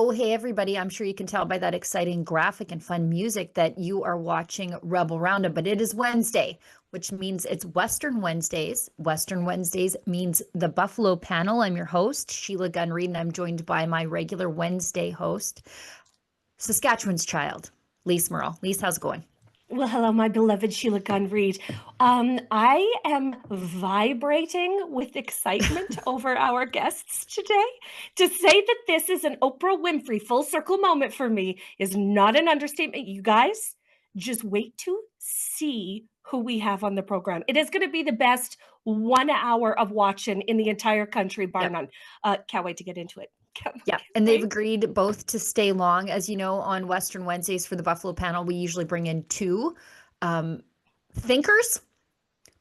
Oh, hey, everybody. I'm sure you can tell by that exciting graphic and fun music that you are watching Rebel Roundup, but it is Wednesday, which means it's Western Wednesdays. Western Wednesdays means the Buffalo panel. I'm your host, Sheila Gunn, and I'm joined by my regular Wednesday host, Saskatchewan's child, Lise Merle. Lise, how's it going? Well, hello, my beloved Sheila Gunn Reid. I am vibrating with excitement over our guests today. To say that this is an Oprah Winfrey full circle moment for me is not an understatement. You guys, just wait to see who we have on the program. It is going to be the best 1 hour of watching in the entire country, bar Yep. none. Can't wait to get into it. Yeah, and they've agreed both to stay long. As you know, on Western Wednesdays for the Buffalo panel, we usually bring in two thinkers,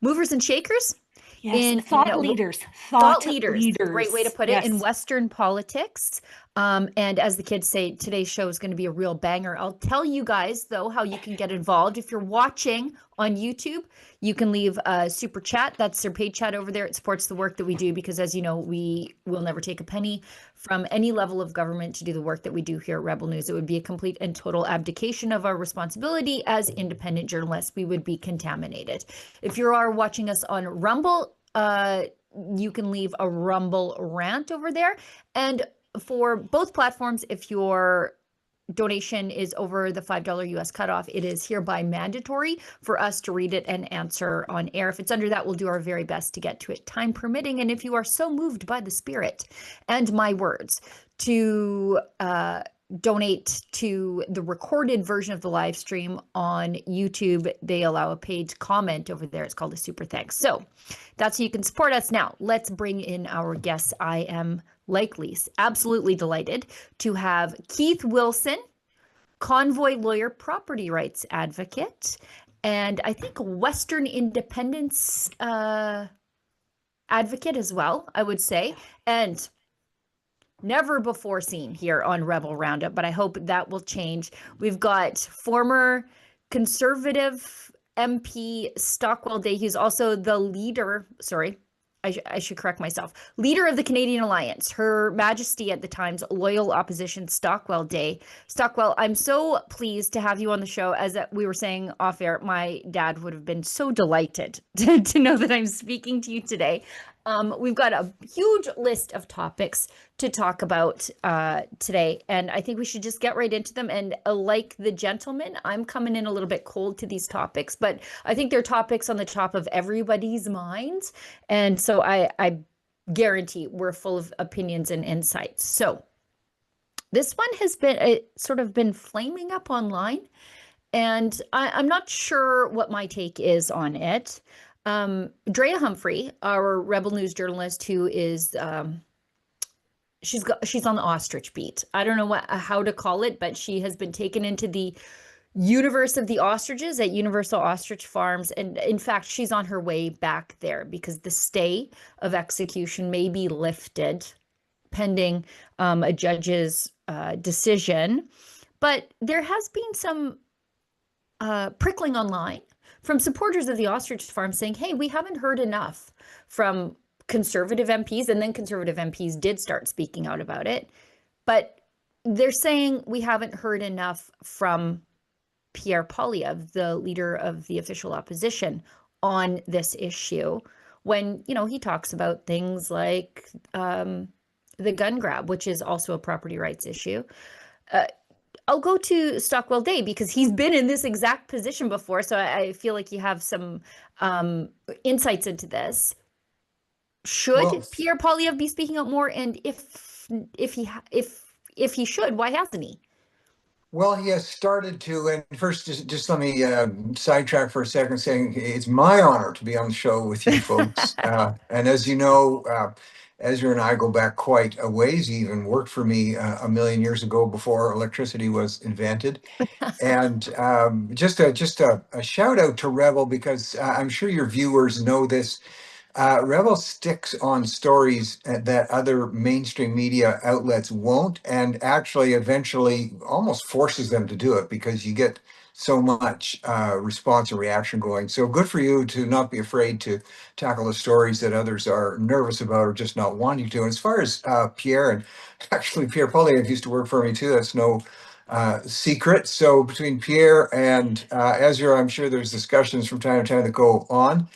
movers and shakers. Yes, thought leaders. Thought leaders. Great way to put it Yes. in Western politics. And as the kids say, today's show is going to be a real banger. I'll tell you guys, though, how you can get involved. If you're watching on YouTube, you can leave a super chat. That's their paid chat over there. It supports the work that we do because, as you know, we will never take a penny from any level of government to do the work that we do here at Rebel News. It would be a complete and total abdication of our responsibility as independent journalists. We would be contaminated. If you are watching us on Rumble, you can leave a Rumble rant over there. And for both platforms, if your donation is over the $5 US cutoff, it is hereby mandatory for us to read it and answer on air. If it's under that, we'll do our very best to get to it, time permitting. And if you are so moved by the spirit and my words to donate to the recorded version of the live stream on YouTube, they allow a paid comment over there. It's called a super thanks. So that's how you can support us. Now, let's bring in our guests. I am, like Lise, absolutely delighted to have Keith Wilson, convoy lawyer, property rights advocate, and I think Western independence advocate as well, I would say. And never before seen here on Rebel Roundup, but I hope that will change. We've got former Conservative MP Stockwell Day. He's also the leader, I should correct myself, leader of the Canadian Alliance, Her Majesty at the time's loyal opposition, Stockwell Day. Stockwell, I'm so pleased to have you on the show. As we were saying off air, my dad would have been so delighted to know that I'm speaking to you today. We've got a huge list of topics to talk about today, and I think we should just get right into them. And like the gentleman, I'm coming in a little bit cold to these topics, but I think they're topics on the top of everybody's minds. And so I guarantee we're full of opinions and insights. So this one has been sort of been flaming up online, and I'm not sure what my take is on it. Drea Humphrey, our Rebel News journalist, who is she's on the Ostrich beat. I don't know how to call it, but she has been taken into the universe of the ostriches at Universal Ostrich Farms, and in fact, she's on her way back there because the stay of execution may be lifted pending a judge's decision. But there has been some prickling online from supporters of the Ostrich Farm saying, hey, we haven't heard enough from Conservative MPs, and then Conservative MPs did start speaking out about it. But they're saying we haven't heard enough from Pierre Poilievre, the leader of the official opposition, on this issue, when, you know, he talks about things like the gun grab, which is also a property rights issue. I'll go to Stockwell Day because he's been in this exact position before, so I feel like you have some insights into this. Should Pierre Poilievre be speaking out more, and if he should, why hasn't he? Well, he has started to, and first, just let me sidetrack for a second, saying it's my honor to be on the show with you folks. And as you know, Ezra and I go back quite a ways. He even worked for me a million years ago before electricity was invented. And just a shout out to Rebel, because I'm sure your viewers know this. Rebel sticks on stories that other mainstream media outlets won't, and actually eventually almost forces them to do it because you get so much response and reaction going. So good for you to not be afraid to tackle the stories that others are nervous about or just not wanting to. And as far as Pierre, and actually Pierre Poilievre used to work for me too, that's no secret. So between Pierre and Ezra, I'm sure there's discussions from time to time that go on.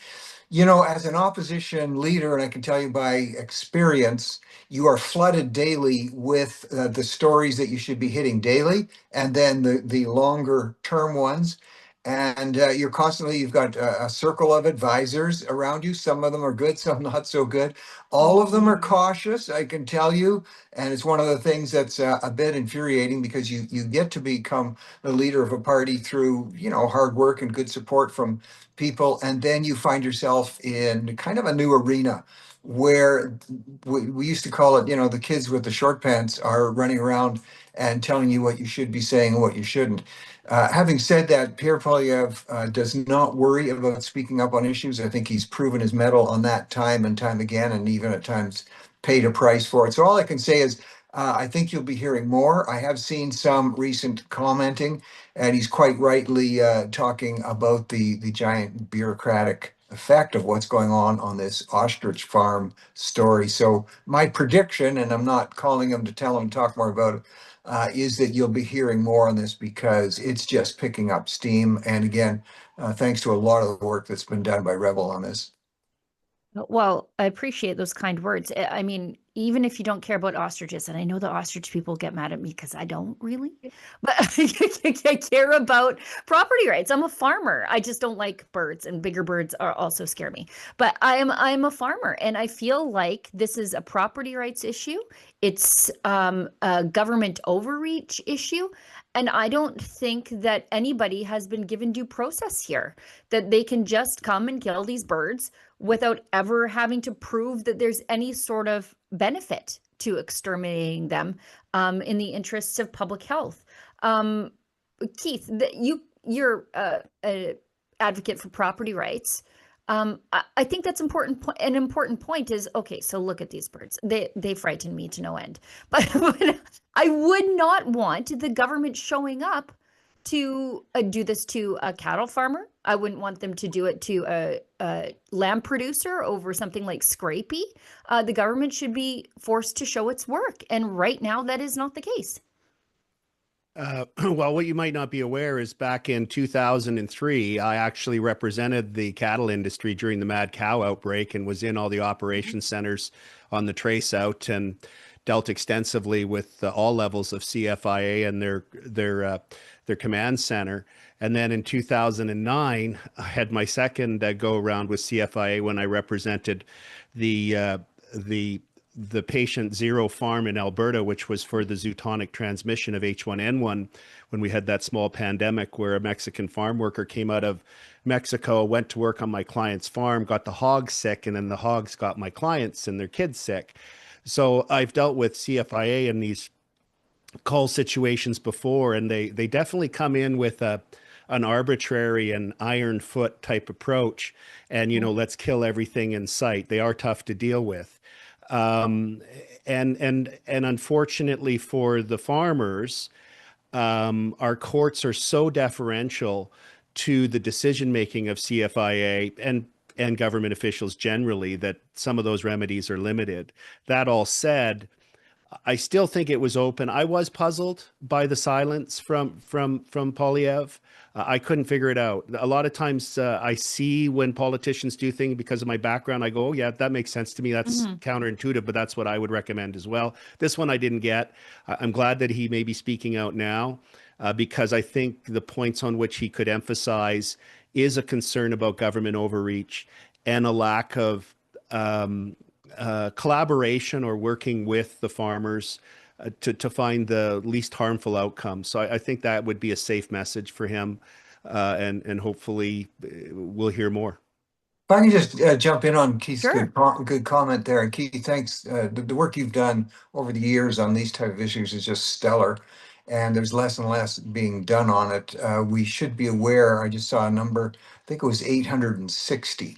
You know, as an opposition leader, and I can tell you by experience, you are flooded daily with the stories that you should be hitting daily, and then the longer term ones. And you're constantly, you've got a circle of advisors around you. Some of them are good, some not so good. All of them are cautious, I can tell you. And it's one of the things that's a bit infuriating because you get to become the leader of a party through, you know, hard work and good support from people, and then you find yourself in kind of a new arena where we used to call it, you know, the kids with the short pants are running around and telling you what you should be saying and what you shouldn't. Having said that, Pierre Poilievre does not worry about speaking up on issues. I think he's proven his mettle on that time and time again, and even at times paid a price for it. So all I can say is I think you'll be hearing more. I have seen some recent commenting, and he's quite rightly talking about the giant bureaucratic effect of what's going on this ostrich farm story. So my prediction, and I'm not calling him to tell him to talk more about it, is that you'll be hearing more on this because it's just picking up steam. And again, thanks to a lot of the work that's been done by Rebel on this. Well, I appreciate those kind words. I mean, even if you don't care about ostriches, and I know the ostrich people get mad at me because I don't really, but I care about property rights. I'm a farmer. I just don't like birds, and bigger birds are also scare me. But I'm a farmer, and I feel like this is a property rights issue. It's a government overreach issue. And I don't think that anybody has been given due process here, that they can just come and kill these birds without ever having to prove that there's any sort of benefit to exterminating them in the interests of public health. Keith, you're an advocate for property rights. I think that's important. An important point is, okay, so look at these birds. They frighten me to no end. But I would not want the government showing up to do this to a cattle farmer. I wouldn't want them to do it to a lamb producer over something like scrapie. The government should be forced to show its work. And right now, that is not the case. Well, what you might not be aware is back in 2003, I actually represented the cattle industry during the mad cow outbreak and was in all the operation centers on the trace out and dealt extensively with all levels of CFIA and their command center. And then in 2009, I had my second go around with CFIA when I represented the patient zero farm in Alberta, which was for the zootonic transmission of H1N1, when we had that small pandemic where a Mexican farm worker came out of Mexico, went to work on my client's farm, got the hogs sick, and then the hogs got my clients and their kids sick. So I've dealt with CFIA in these call situations before, and they definitely come in with an arbitrary and iron foot type approach. And, you know, let's kill everything in sight. They are tough to deal with. And unfortunately for the farmers, our courts are so deferential to the decision making of CFIA and government officials generally that some of those remedies are limited. That all said, I still think it was open. I was puzzled by the silence from Poilievre. I couldn't figure it out. A lot of times I see when politicians do things because of my background, I go, oh yeah, that makes sense to me. That's counterintuitive, but that's what I would recommend as well. This one I didn't get. I'm glad that he may be speaking out now because I think the points on which he could emphasize is a concern about government overreach and a lack of collaboration or working with the farmers to find the least harmful outcome. So I think that would be a safe message for him, and hopefully we'll hear more. If I can just jump in on Keith's Sure. good comment there. And Keith, thanks. The work you've done over the years on these type of issues is just stellar. And there's less and less being done on it. We should be aware, I just saw a number, I think it was 860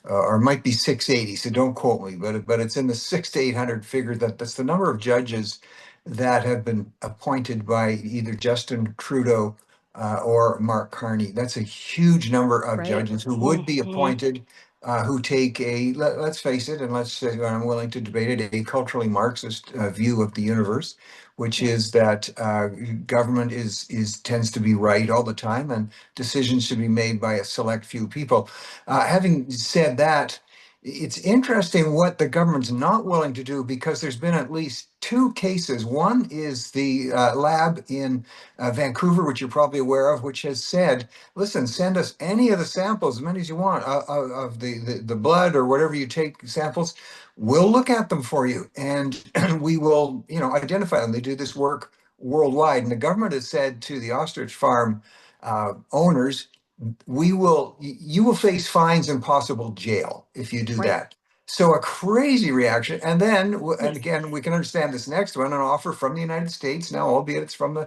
or it might be 680, so don't quote me, but it's in the 600 to 800 figure. That's the number of judges that have been appointed by either Justin Trudeau or Mark Carney. That's a huge number of judges who would be appointed, who take let's face it, and let's say I'm willing to debate it, a culturally Marxist view of the universe, which is that government tends to be right all the time, and decisions should be made by a select few people. Having said that, it's interesting what the government's not willing to do, because there's been at least two cases. One is the lab in Vancouver, which you're probably aware of, which has said, listen, send us any of the samples, as many as you want, of the blood or whatever you take samples. We'll look at them for you, and we will, identify them. They do this work worldwide. And the government has said to the Ostrich farm owners, you will face fines and possible jail if you do that. So a crazy reaction. And then, and again, we can understand this next one, an offer from the United States now, albeit it's from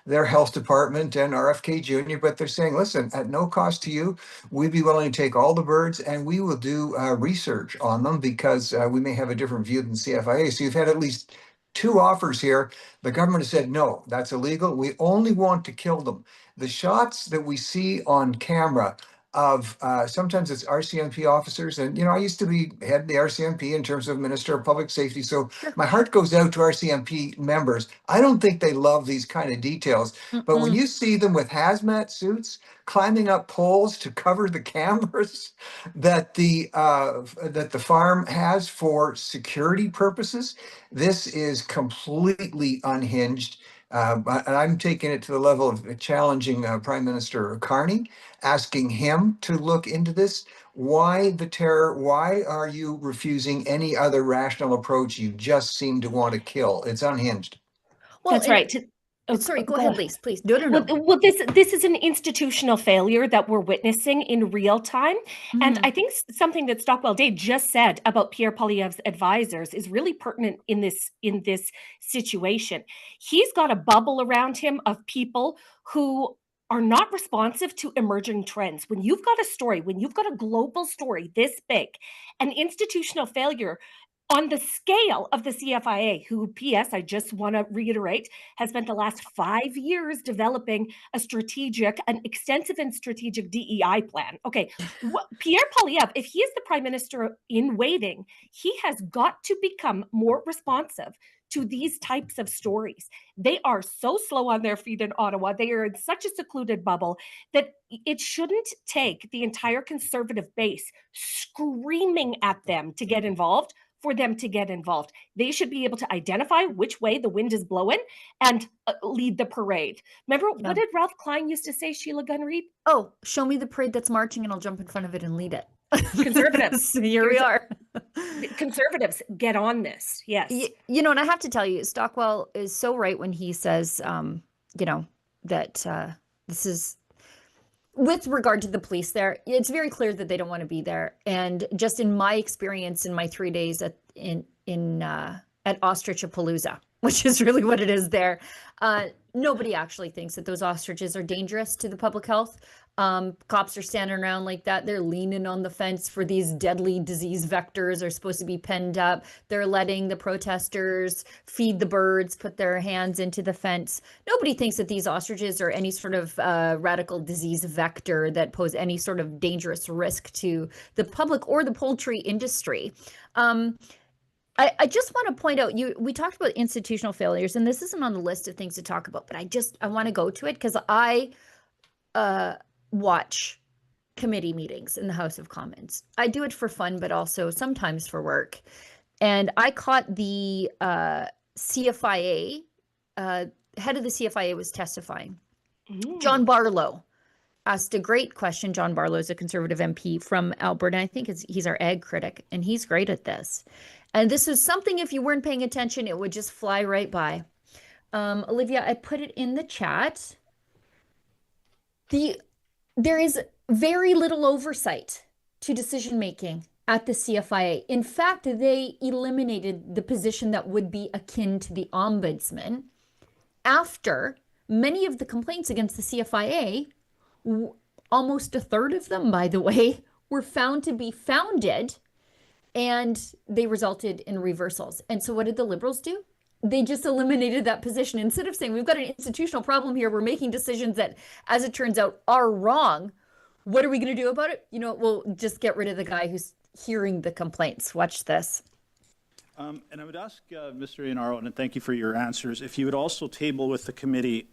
their health department and RFK Jr., but they're saying, listen, at no cost to you, we'd be willing to take all the birds and we will do research on them, because we may have a different view than CFIA. So you've had at least two offers here. The government has said, no, that's illegal. We only want to kill them. The shots that we see on camera of sometimes it's RCMP officers, and I used to be head of the RCMP in terms of Minister of Public Safety, so my heart goes out to RCMP members. I don't think they love these kind of details, but when you see them with hazmat suits climbing up poles to cover the cameras that the farm has for security purposes, this is completely unhinged. And I'm taking it to the level of challenging Prime Minister Carney, asking him to look into this. Why the terror? Why are you refusing any other rational approach? You just seem to want to kill. It's unhinged. Well, that's right. Sorry, go ahead, Lise, please. No. Well, this is an institutional failure that we're witnessing in real time. And I think something that Stockwell Day just said about Pierre Poilievre's advisors is really pertinent in this situation. He's got a bubble around him of people who are not responsive to emerging trends. When you've got a story, when you've got a global story this big, an institutional failure on the scale of the CFIA, who, P.S., I just want to reiterate, has spent the last 5 years developing an extensive and strategic DEI plan. Okay, Pierre Poilievre, if he is the prime minister in waiting, he has got to become more responsive to these types of stories. They are so slow on their feet in Ottawa. They are in such a secluded bubble that it shouldn't take the entire Conservative base screaming at them to get involved for them to get involved. They should be able to identify which way the wind is blowing and lead the parade. Remember, what did Ralph Klein used to say, Sheila Gunn Reid? Oh, show me the parade that's marching and I'll jump in front of it and lead it. Conservatives. Here we are. Conservatives, get on this. Yes. And I have to tell you, Stockwell is so right when he says, that this is, with regard to the police there, it's very clear that they don't want to be there. And just in my experience in my 3 days at Ostrich-a-Palooza, which is really what it is there, nobody actually thinks that those ostriches are dangerous to the public health. Cops are standing around like that. They're leaning on the fence for these deadly disease vectors are supposed to be penned up. They're letting the protesters feed the birds, put their hands into the fence. Nobody thinks that these ostriches are any sort of radical disease vector that pose any sort of dangerous risk to the public or the poultry industry. I just want to point out, we talked about institutional failures, and this isn't on the list of things to talk about, but I want to go to it because I watch committee meetings in the House of Commons. I do it for fun, but also sometimes for work. And I caught the CFIA, head of the CFIA was testifying. John Barlow asked a great question. John Barlow is a Conservative MP from Alberta. I think he's our ag critic, and he's great at this. And this is something, if you weren't paying attention, it would just fly right by. Olivia, I put it in the chat. There is very little oversight to decision-making at the CFIA. In fact, they eliminated the position that would be akin to the ombudsman after many of the complaints against the CFIA, almost a third of them, by the way, were found to be founded, and they resulted in reversals. And so what did the Liberals do? They just eliminated that position. Instead of saying, we've got an institutional problem here, we're making decisions that, as it turns out, are wrong. What are we going to do about it? You know, we'll just get rid of the guy who's hearing the complaints. Watch this. And I would ask Mr. Iannarone, and thank you for your answers, if you would also table with the committee,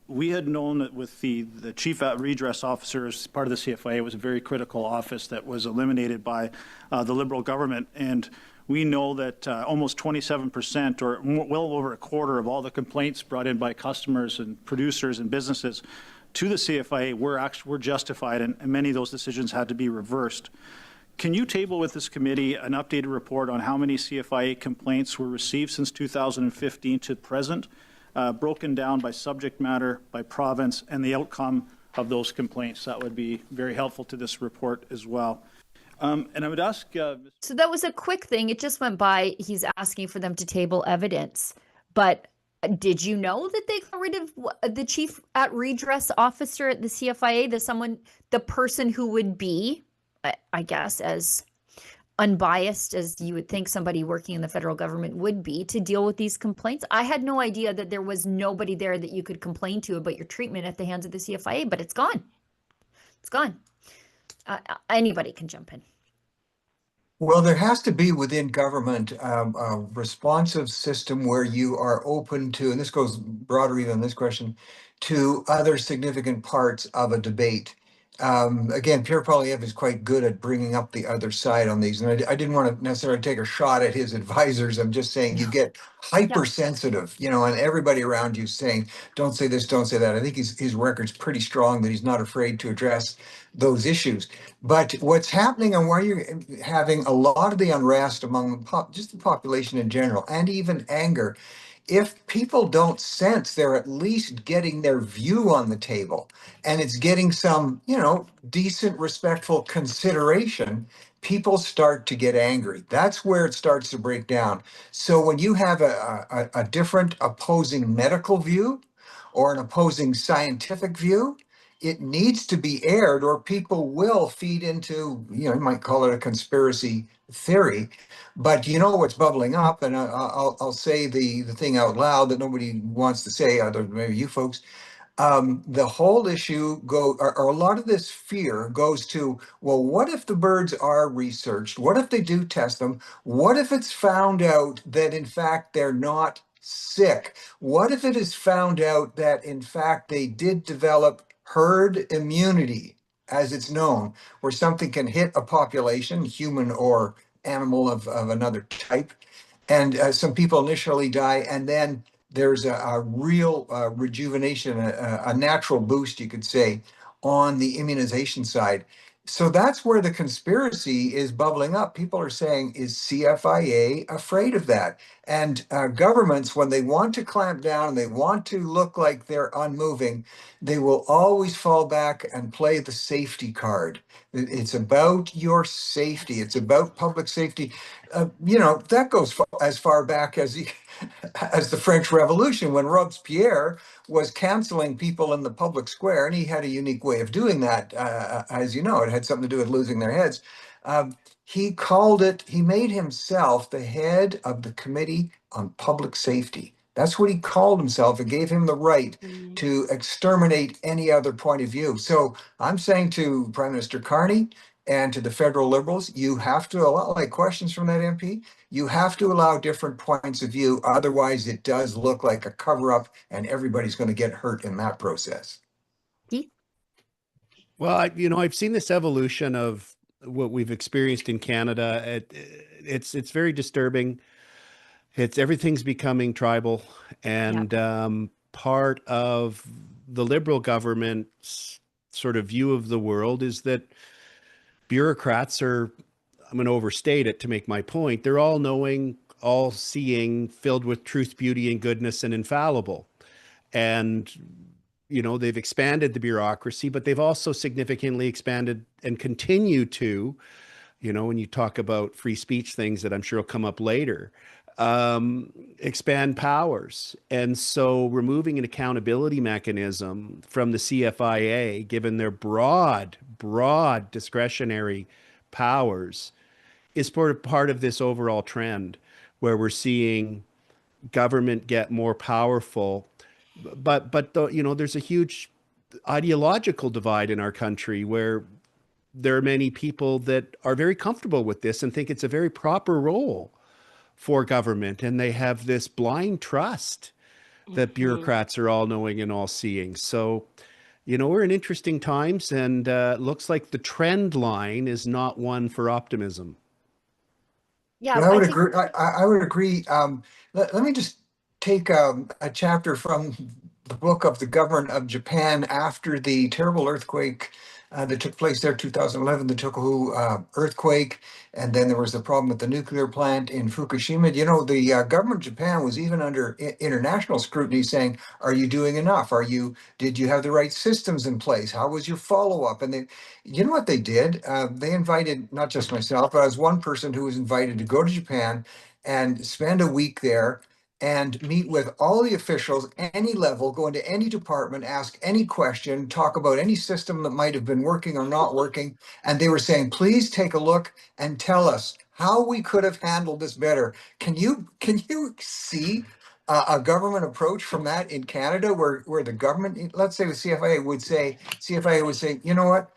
we had known that with the chief redress officer as part of the CFIA was a very critical office that was eliminated by the Liberal government. And we know that almost 27%, or well over a quarter of all the complaints brought in by customers and producers and businesses to the CFIA were justified, and many of those decisions had to be reversed. Can you table with this committee an updated report on how many CFIA complaints were received since 2015 to present, broken down by subject matter, by province, and the outcome of those complaints? That would be very helpful to this report as well. And I would ask... So that was a quick thing. It just went by. He's asking for them to table evidence. But did you know that they got rid of the chief redress officer at the CFIA, the person who would be, I guess, as unbiased as you would think somebody working in the federal government would be to deal with these complaints? I had no idea that there was nobody there that you could complain to about your treatment at the hands of the CFIA, but it's gone. It's gone. Anybody can jump in. Well, there has to be within government a responsive system where you are open to, and this goes broader even than this question, to other significant parts of a debate. Again, Pierre Poilievre is quite good at bringing up the other side on these. And I didn't want to necessarily take a shot at his advisors. I'm just saying you get hypersensitive, you know, and everybody around you saying, don't say this, don't say that. I think his record's pretty strong that he's not afraid to address those issues. But what's happening and why you're having a lot of the unrest among just the population in general, and even anger, if people don't sense they're at least getting their view on the table and it's getting some, you know, decent, respectful consideration, people start to get angry. That's where it starts to break down. So when you have a different opposing medical view or an opposing scientific view, it needs to be aired or people will feed into, you know, you might call it a conspiracy theory. But you know what's bubbling up, and I'll say the thing out loud that nobody wants to say, other than maybe you folks. The whole issue or a lot of this fear goes to, well, what if the birds are researched? What if they do test them? What if it's found out that in fact they're not sick? What if it is found out that in fact they did develop herd immunity, as it's known, where something can hit a population, human or animal of another type, and some people initially die, and then there's a real rejuvenation, a natural boost, you could say, on the immunization side. So that's where the conspiracy is bubbling up. People are saying, is CFIA afraid of that? And governments, when they want to clamp down and they want to look like they're unmoving, they will always fall back and play the safety card. It's about your safety. It's about public safety. You know, that goes as far back as the French Revolution, when Robespierre was canceling people in the public square, and he had a unique way of doing that. As you know, it had something to do with losing their heads. He made himself the head of the Committee on Public Safety. That's what he called himself. It gave him the right to exterminate any other point of view. So I'm saying to Prime Minister Carney and to the federal Liberals, you have to, a lot like questions from that MP, you have to allow different points of view. Otherwise, it does look like a cover-up and everybody's going to get hurt in that process. Well, I've seen this evolution of what we've experienced in Canada. It's very disturbing. Everything's becoming tribal, and part of the Liberal government's sort of view of the world is that bureaucrats are, I'm going to overstate it to make my point, they're all knowing, all seeing, filled with truth, beauty, and goodness, and infallible. And they've expanded the bureaucracy, but they've also significantly expanded and continue to, when you talk about free speech things that I'm sure will come up later, expand powers. And so removing an accountability mechanism from the CFIA, given their broad discretionary powers, is part of this overall trend where we're seeing government get more powerful. But there's a huge ideological divide in our country where there are many people that are very comfortable with this and think it's a very proper role for government, and they have this blind trust that bureaucrats are all knowing and all seeing. So, we're in interesting times, and looks like the trend line is not one for optimism. Yeah, I would agree. I would agree. Let me just take a chapter from the book of the government of Japan after the terrible earthquake that took place there, 2011, the Tohoku earthquake, and then there was the problem with the nuclear plant in Fukushima. The government of Japan was even under international scrutiny, saying, "Are you doing enough? Did you have the right systems in place? How was your follow-up?" And you know what they did? They invited not just myself, but I was one person who was invited to go to Japan and spend a week there and meet with all the officials, any level, go into any department, ask any question, talk about any system that might have been working or not working. And they were saying, please take a look and tell us how we could have handled this better. Can you see a government approach from that in Canada where the government, let's say the CFIA would say, you know what,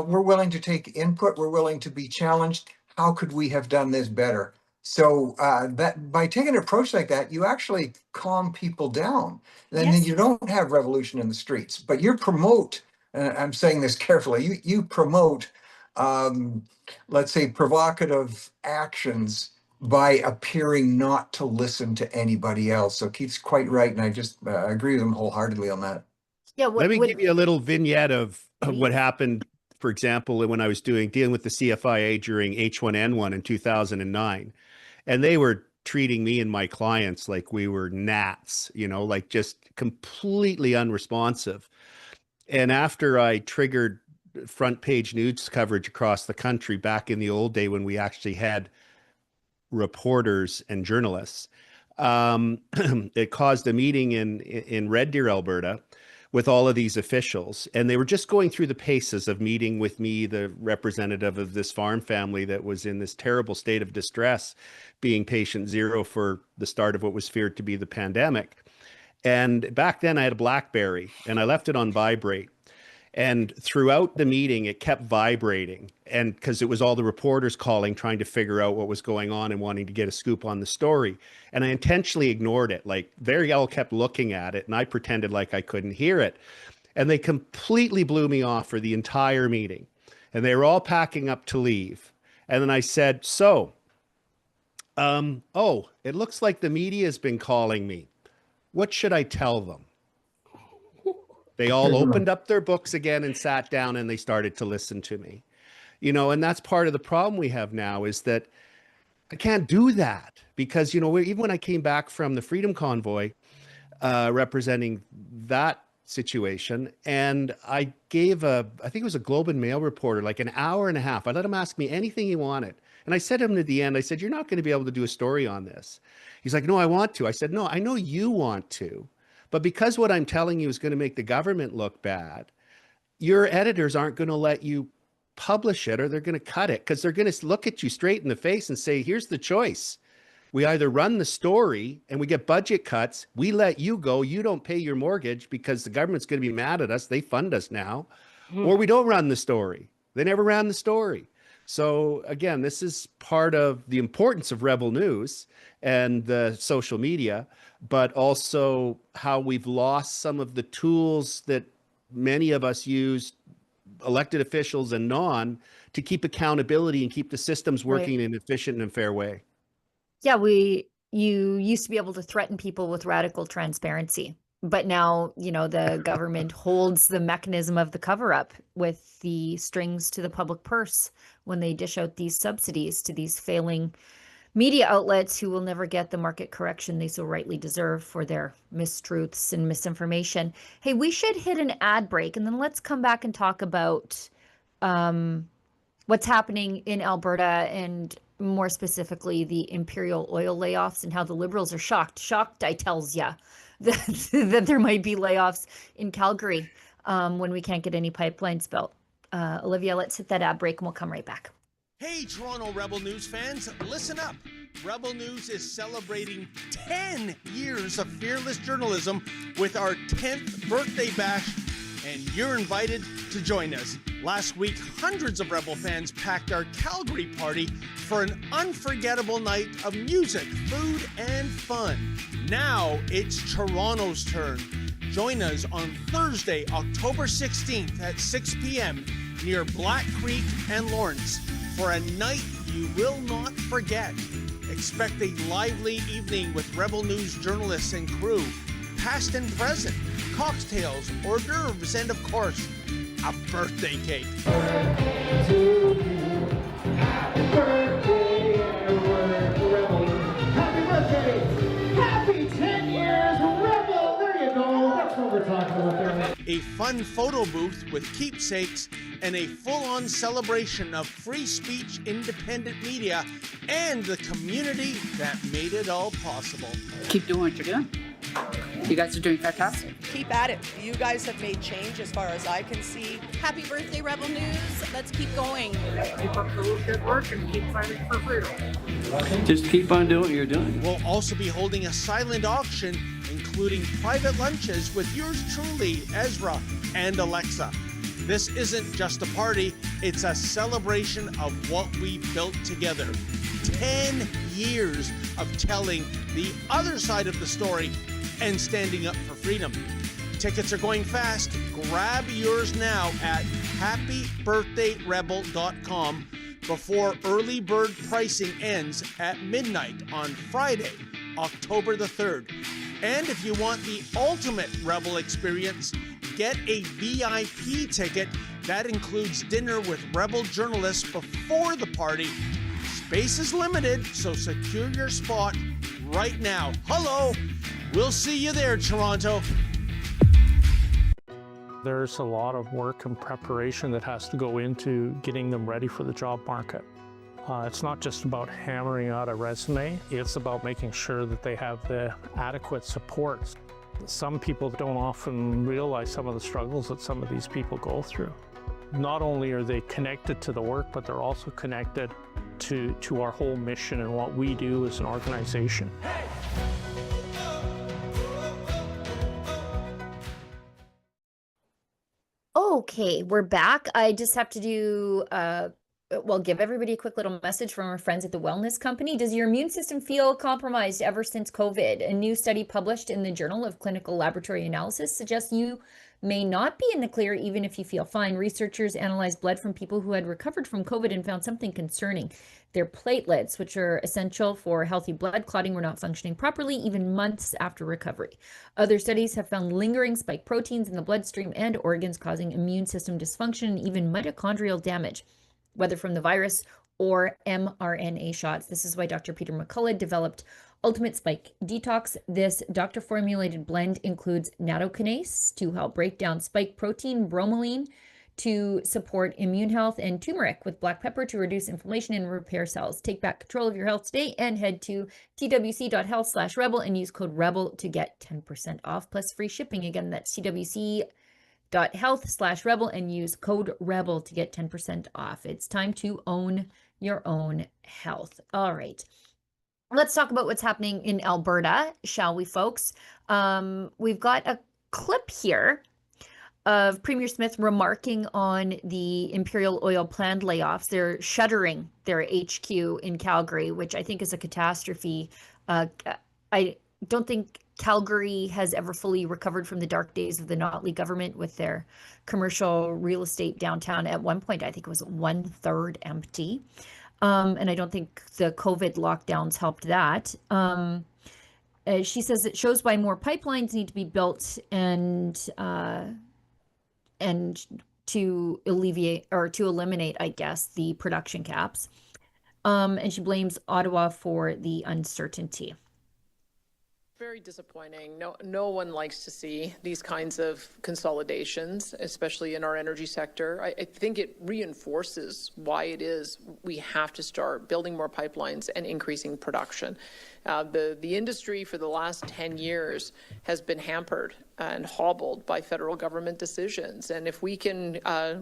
we're willing to take input, we're willing to be challenged. How could we have done this better? So that by taking an approach like that, you actually calm people down. And then you don't have revolution in the streets, but you promote, I'm saying this carefully, you promote, let's say, provocative actions by appearing not to listen to anybody else. So Keith's quite right. And I just agree with him wholeheartedly on that. Yeah, Let me give you a little vignette of what happened, for example, when I was dealing with the CFIA during H1N1 in 2009. And they were treating me and my clients like we were gnats, like just completely unresponsive. And after I triggered front page news coverage across the country back in the old day when we actually had reporters and journalists, it caused a meeting in Red Deer, Alberta, with all of these officials. And they were just going through the paces of meeting with me, the representative of this farm family that was in this terrible state of distress, being patient zero for the start of what was feared to be the pandemic. And back then I had a BlackBerry and I left it on vibrate. And throughout the meeting, it kept vibrating. And because it was all the reporters calling, trying to figure out what was going on and wanting to get a scoop on the story. And I intentionally ignored it. Like they all kept looking at it and I pretended like I couldn't hear it. And they completely blew me off for the entire meeting. And they were all packing up to leave. And then I said, it looks like the media has been calling me. What should I tell them? They all opened up their books again and sat down and they started to listen to me. And that's part of the problem we have now is that I can't do that because, even when I came back from the Freedom Convoy representing that situation, and I gave I think it was a Globe and Mail reporter, like an hour and a half. I let him ask me anything he wanted. And I said to him at the end, I said, you're not going to be able to do a story on this. He's like, no, I want to. I said, no, I know you want to. But because what I'm telling you is going to make the government look bad, your editors aren't going to let you publish it or they're going to cut it because they're going to look at you straight in the face and say, here's the choice. We either run the story and we get budget cuts. We let you go. You don't pay your mortgage because the government's going to be mad at us. They fund us now. Or we don't run the story. They never ran the story. So again, this is part of the importance of Rebel News and the social media, but also how we've lost some of the tools that many of us use, elected officials and non, to keep accountability and keep the systems working in an efficient and fair way. Yeah, you used to be able to threaten people with radical transparency, but now, the government holds the mechanism of the cover-up with the strings to the public purse when they dish out these subsidies to these failing media outlets who will never get the market correction they so rightly deserve for their mistruths and misinformation. Hey, we should hit an ad break and then let's come back and talk about what's happening in Alberta and more specifically the Imperial Oil layoffs and how the Liberals are shocked, I tells ya, that there might be layoffs in Calgary when we can't get any pipelines built. Olivia, let's hit that ad break and we'll come right back. Hey, Toronto Rebel News fans, listen up. Rebel News is celebrating 10 years of fearless journalism with our 10th birthday bash, and you're invited to join us. Last week, hundreds of Rebel fans packed our Calgary party for an unforgettable night of music, food, and fun. Now it's Toronto's turn. Join us on Thursday, October 16th at 6 p.m. near Black Creek and Lawrence for a night you will not forget. Expect a lively evening with Rebel News journalists and crew, past and present, cocktails, hors d'oeuvres, and of course, a birthday cake. Happy birthday, Rebel. Happy birthday. Happy 10 years, Rebel. There you go. That's what we're talking about there. A fun photo booth with keepsakes and a full-on celebration of free speech, independent media, and the community that made it all possible. Keep doing what you're doing. You guys are doing fantastic. Keep at it. You guys have made change as far as I can see. Happy birthday, Rebel News. Let's keep going. Keep up the good work and keep fighting for freedom. Just keep on doing what you're doing. We'll also be holding a silent auction, including private lunches with yours truly, Ezra and Alexa. This isn't just a party, it's a celebration of what we built together. 10 years of telling the other side of the story and standing up for freedom. Tickets are going fast. Grab yours now at happybirthdayrebel.com before early bird pricing ends at midnight on Friday, October the 3rd. And if you want the ultimate Rebel experience, get a VIP ticket. That includes dinner with Rebel journalists before the party. Space is limited, so secure your spot right now. Hello! We'll see you there, Toronto. There's a lot of work and preparation that has to go into getting them ready for the job market. It's not just about hammering out a resume, it's about making sure that they have the adequate supports. Some people don't often realize some of the struggles that some of these people go through. Not only are they connected to the work, but they're also connected to our whole mission and what we do as an organization. Okay, we're back. I just have to do, give everybody a quick little message from our friends at the Wellness Company. Does your immune system feel compromised ever since COVID? A new study published in the Journal of Clinical Laboratory Analysis suggests you may not be in the clear even if you feel fine. Researchers analyzed blood from people who had recovered from COVID and found something concerning. Their platelets, which are essential for healthy blood clotting, were not functioning properly even months after recovery. Other studies have found lingering spike proteins in the bloodstream and organs, causing immune system dysfunction and even mitochondrial damage, whether from the virus or mRNA shots. This is why Dr. Peter McCullough developed Ultimate Spike Detox. This doctor-formulated blend includes nattokinase to help break down spike protein, bromelain to support immune health, and turmeric with black pepper to reduce inflammation and repair cells. Take back control of your health today and head to twc.health/rebel and use code REBEL to get 10% off plus free shipping. Again, that's twc.health/rebel and use code REBEL to get 10% off. It's time to own your own health. All right. Let's talk about what's happening in Alberta, shall we, folks? We've got a clip here of Premier Smith remarking on the Imperial Oil planned layoffs. They're shuttering their HQ in Calgary, which I think is a catastrophe. I don't think Calgary has ever fully recovered from the dark days of the Notley government with their commercial real estate downtown. At one point, I think it was 1/3 empty. And I don't think the COVID lockdowns helped that. She says it shows why more pipelines need to be built and to alleviate or to eliminate, I guess, the production caps. And she blames Ottawa for the uncertainty. Very disappointing. No one likes to see these kinds of consolidations, especially in our energy sector. I think it reinforces why it is we have to start building more pipelines and increasing production. The industry for the last 10 years has been hampered and hobbled by federal government decisions. And if we can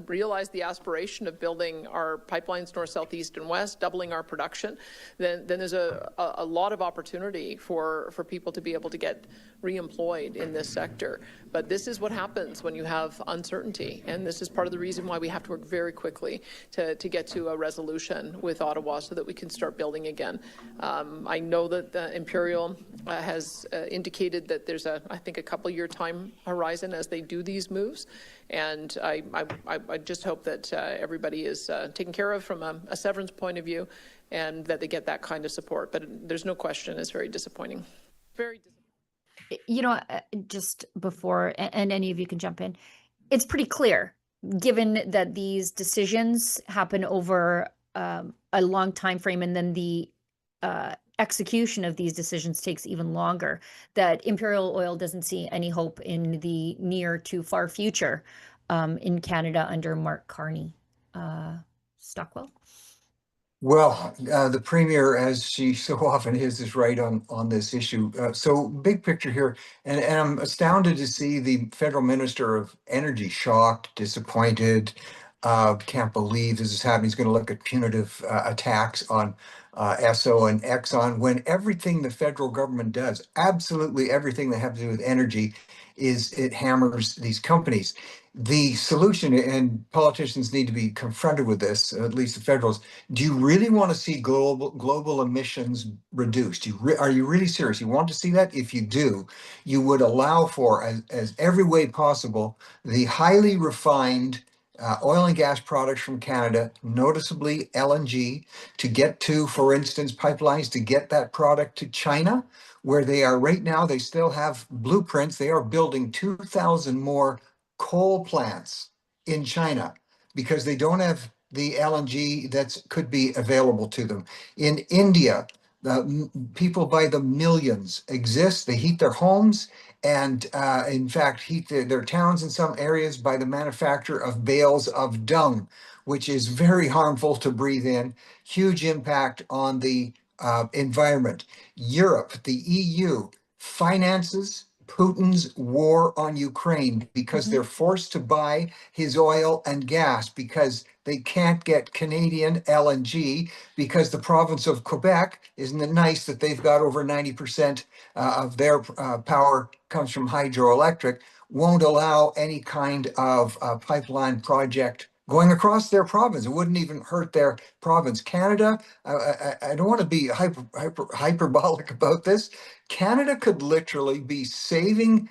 realize the aspiration of building our pipelines north, south, east, and west, doubling our production, then there's a lot of opportunity for people to be able to get reemployed in this sector. But this is what happens when you have uncertainty. And this is part of the reason why we have to work very quickly to get to a resolution with Ottawa so that we can start building again. I know that the Imperial has indicated that there's I think a couple-year time horizon as they do these moves. And I just hope that everybody is taken care of from a severance point of view and that they get that kind of support. But there's no question it's very disappointing. Very disappointing. You know, just before, and any of you can jump in, it's pretty clear, given that these decisions happen over a long time frame, and then the execution of these decisions takes even longer, that Imperial Oil doesn't see any hope in the near to far future in Canada under Mark Carney. Stockwell? Well, the Premier, as she so often is right on this issue. So big picture here, and I'm astounded to see the Federal Minister of Energy shocked, disappointed, can't believe this is happening. He's going to look at punitive attacks on Esso and Exxon, when everything the federal government does, absolutely everything that has to do with energy, is it hammers these companies. The solution, and politicians need to be confronted with this, at least the federals, do you really want to see global emissions reduced? Are you really serious? You want to see that? If you do, you would allow for, as every way possible, the highly refined oil and gas products from Canada, noticeably LNG, to get to, for instance, pipelines to get that product to China, where they are right now. They still have blueprints. They are building 2,000 more coal plants in China because they don't have the LNG that could be available to them. In India, people by the millions exist. They heat their homes and in fact heat their towns in some areas by the manufacture of bales of dung, which is very harmful to breathe in, huge impact on the environment. Europe, the EU, finances Putin's war on Ukraine because they're forced to buy his oil and gas because they can't get Canadian LNG because the province of Quebec, isn't it nice that they've got over 90% of their power comes from hydroelectric, won't allow any kind of pipeline project going across their province. It wouldn't even hurt their province. Canada, I don't want to be hyperbolic about this. Canada could literally be saving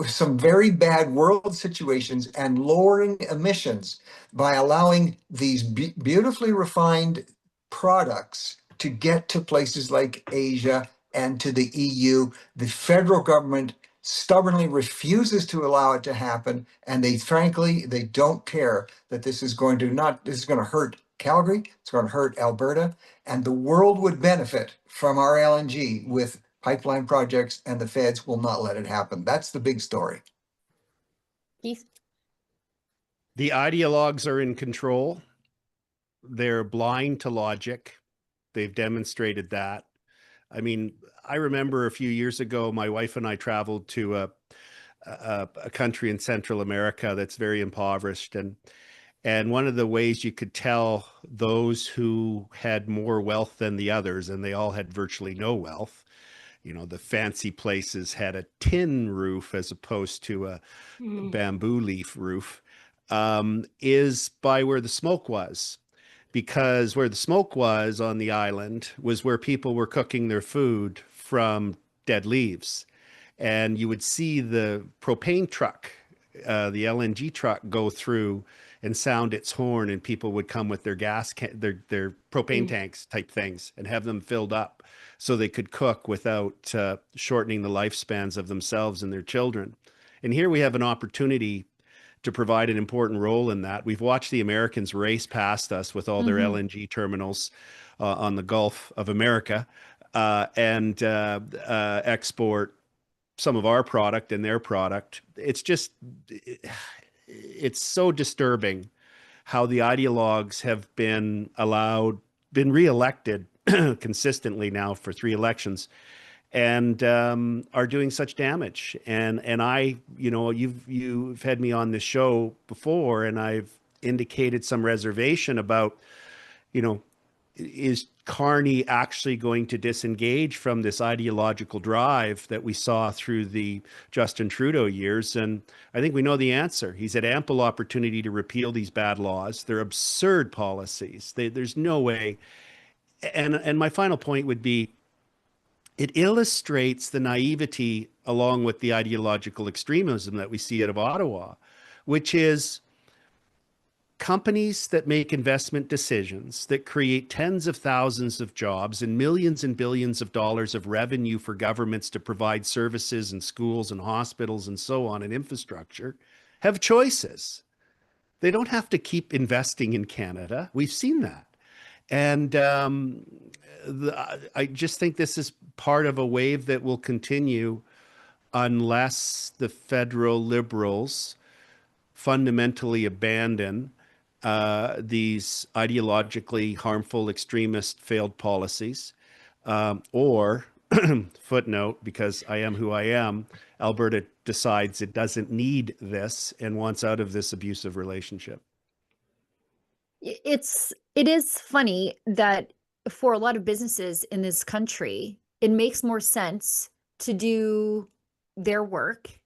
some very bad world situations and lowering emissions by allowing these beautifully refined products to get to places like Asia and to the EU. The federal government stubbornly refuses to allow it to happen, and they don't care that this is going to hurt Calgary, it's going to hurt Alberta, and the world would benefit from our LNG with pipeline projects, and the feds will not let it happen. That's the big story. Keith? The ideologues are in control. They're blind to logic. They've demonstrated that. I mean, I remember a few years ago, my wife and I traveled to a country in Central America that's very impoverished. And one of the ways you could tell those who had more wealth than the others, and they all had virtually no wealth, you know, the fancy places had a tin roof as opposed to a bamboo leaf roof, is by where the smoke was. Because where the smoke was on the island was where people were cooking their food from dead leaves. And you would see the propane truck, the LNG truck, go through and sound its horn, and people would come with their their propane tanks type things and have them filled up so they could cook without shortening the lifespans of themselves and their children. And here we have an opportunity to provide an important role in that. We've watched the Americans race past us with all their LNG terminals on the Gulf of America. and export some of our product and their product. It's just, it's so disturbing how the ideologues have been reelected consistently now for 3 elections, and are doing such damage. And I, you've had me on this show before, and I've indicated some reservation about, is Carney actually going to disengage from this ideological drive that we saw through the Justin Trudeau years? And I think we know the answer. He's had ample opportunity to repeal these bad laws. They're absurd policies. There's no way. And my final point would be, it illustrates the naivety along with the ideological extremism that we see out of Ottawa, which is companies that make investment decisions that create tens of thousands of jobs and billions of dollars of revenue for governments to provide services and schools and hospitals and so on and infrastructure have choices. They don't have to keep investing in Canada. We've seen that. And I just think this is part of a wave that will continue unless the federal Liberals fundamentally abandon these ideologically harmful, extremist, failed policies, or footnote, because I am who I am, Alberta decides it doesn't need this and wants out of this abusive relationship. It is funny that for a lot of businesses in this country, it makes more sense to do their work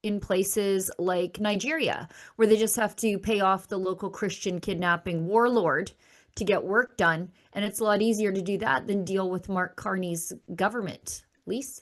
in places like Nigeria, where they just have to pay off the local Christian kidnapping warlord to get work done. And it's a lot easier to do that than deal with Mark Carney's government. Lise?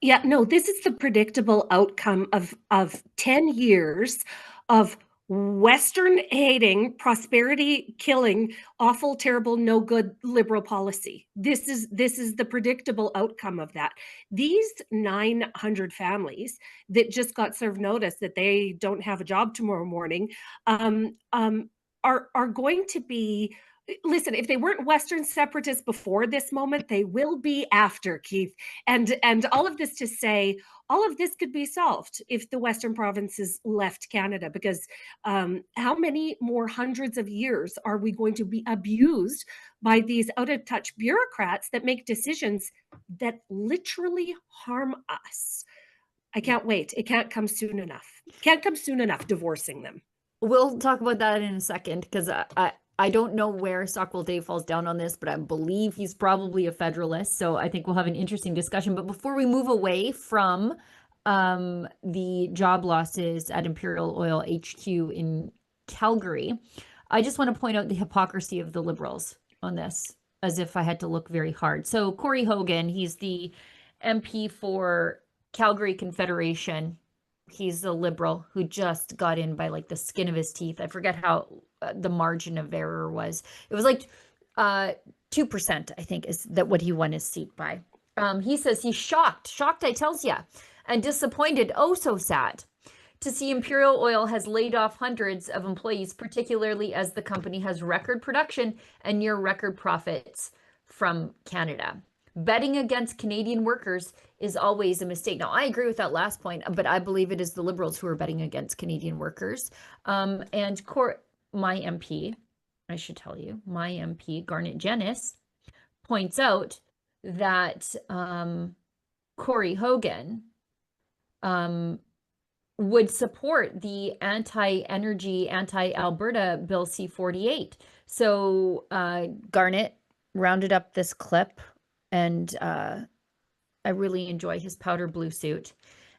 Yeah, no, this is the predictable outcome of 10 years of Western hating, prosperity killing, awful, terrible, no good liberal policy. This is the predictable outcome of that. These 900 families that just got served notice that they don't have a job tomorrow morning are going to be. Listen, if they weren't Western separatists before this moment, they will be after, Keith. And all of this to say, all of this could be solved if the Western provinces left Canada, because how many more hundreds of years are we going to be abused by these out-of-touch bureaucrats that make decisions that literally harm us? I can't wait. It can't come soon enough. Can't come soon enough, divorcing them. We'll talk about that in a second, because I don't know where Stockwell Dave falls down on this, but I believe he's probably a federalist. So I think we'll have an interesting discussion. But before we move away from the job losses at Imperial Oil HQ in Calgary, I just want to point out the hypocrisy of the Liberals on this, as if I had to look very hard. So Corey Hogan, he's the MP for Calgary Confederation. He's the Liberal who just got in by like the skin of his teeth. I forget how the margin of error was. It was like 2%, I think, is that what he won his seat by. He says he's shocked, I tells ya, and disappointed, oh so sad, to see Imperial Oil has laid off hundreds of employees, particularly as the company has record production and near record profits from Canada. Betting against Canadian workers is always a mistake. Now, I agree with that last point, but I believe it is the Liberals who are betting against Canadian workers. My MP, I should tell you, my MP, Garnet Jennis, points out that Corey Hogan would support the anti-energy, anti-Alberta Bill C-48. So Garnet rounded up this clip, and I really enjoy his powder blue suit.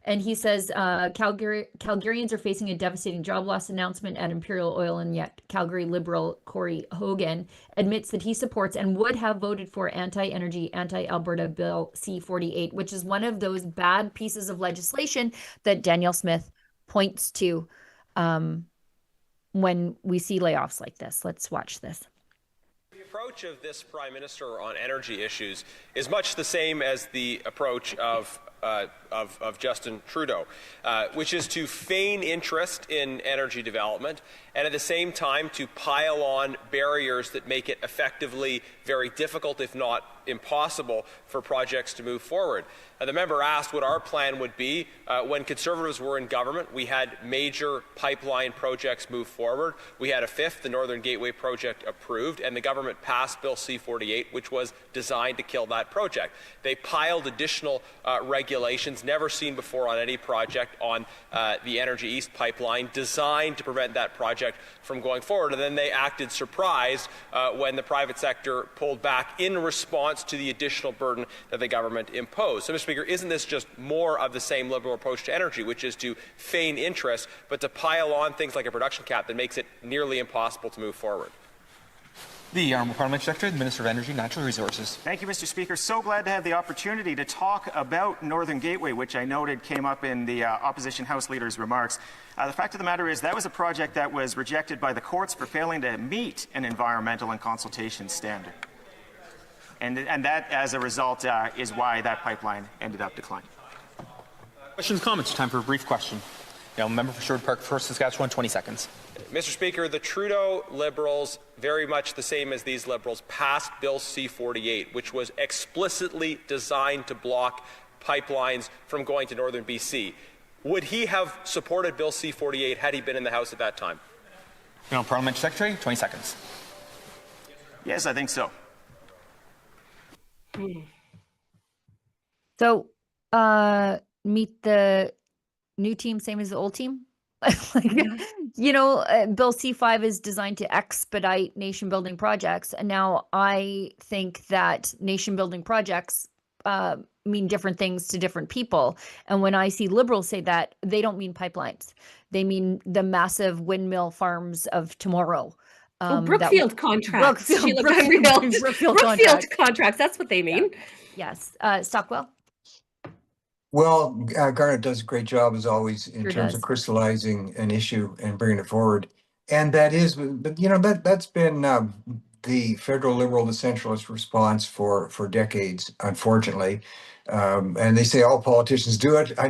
And he says Calgarians are facing a devastating job loss announcement at Imperial Oil, and yet Calgary Liberal Corey Hogan admits that he supports and would have voted for anti-energy, anti-Alberta Bill C-48, which is one of those bad pieces of legislation that Danielle Smith points to when we see layoffs like this. Let's watch this. approach of this Prime Minister on energy issues is much the same as the approach of Justin Trudeau, which is to feign interest in energy development and at the same time to pile on barriers that make it effectively very difficult, if not impossible, for projects to move forward. The member asked what our plan would be. When Conservatives were in government, we had major pipeline projects move forward. We had a fifth, the Northern Gateway project, approved, and the government passed Bill C-48, which was designed to kill that project. They piled additional regulations never seen before on any project on the Energy East pipeline, designed to prevent that project from going forward. And then they acted surprised when the private sector pulled back in response to the additional burden that the government imposed. So, Mr. Speaker, isn't this just more of the same Liberal approach to energy, which is to feign interest, but to pile on things like a production cap that makes it nearly impossible to move forward? The Honourable Parliamentary Secretary, the Minister of Energy and Natural Resources. Thank you, Mr. Speaker. So glad to have the opportunity to talk about Northern Gateway, which I noted came up in the opposition House Leader's remarks. The fact of the matter is that was a project that was rejected by the courts for failing to meet an environmental and consultation standard. And that, as a result, is why that pipeline ended up declining. Questions, comments? Time for a brief question. Member for Sherwood Park, First Saskatchewan, 20 seconds. Mr. Speaker, the Trudeau Liberals, very much the same as these Liberals, passed Bill C-48, which was explicitly designed to block pipelines from going to northern BC. Would he have supported Bill C-48 had he been in the House at that time? Parliamentary Secretary, 20 seconds. Yes, I think so. So, meet the new team, same as the old team. Bill C-5 is designed to expedite nation building projects. And now I think that nation building projects mean different things to different people. And when I see Liberals say that, they don't mean pipelines. They mean the massive windmill farms of tomorrow. Brookfield contracts. Brookfield contracts. That's what they mean. Yeah. Yes. Stockwell. Well, Garnet does a great job, as always, in terms of crystallizing an issue and bringing it forward. And that is, but that's been the federal Liberal, the centralist response for decades, unfortunately. And they say all politicians do it. I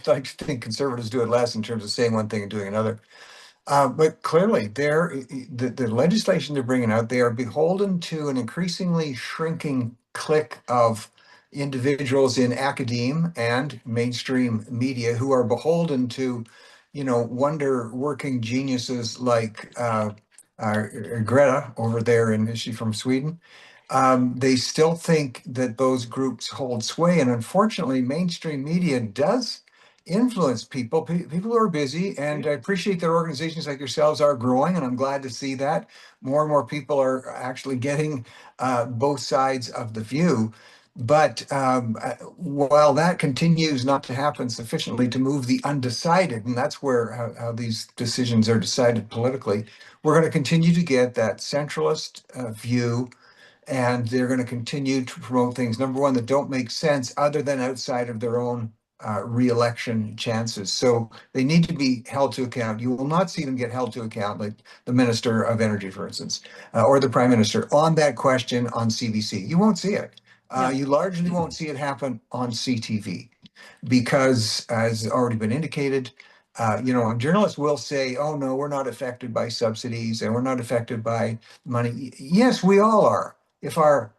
like to think Conservatives do it less in terms of saying one thing and doing another. But clearly, the legislation they're bringing out, they are beholden to an increasingly shrinking clique of individuals in academe and mainstream media who are beholden to, wonder working geniuses like Greta over there, is she from Sweden? They still think that those groups hold sway, and unfortunately, mainstream media does influence people who are busy, and I appreciate that organizations like yourselves are growing, and I'm glad to see that more and more people are actually getting both sides of the view. But while that continues not to happen sufficiently to move the undecided, and that's where how these decisions are decided politically, we're going to continue to get that centralist view, and they're going to continue to promote things, number one, that don't make sense other than outside of their own re-election chances. So they need to be held to account. You will not see them get held to account, like the Minister of Energy, for instance, or the Prime Minister, on that question on CBC. You won't see it. You largely won't see it happen on CTV because, as already been indicated, journalists will say, oh, no, we're not affected by subsidies and we're not affected by money. Yes, we all are. If our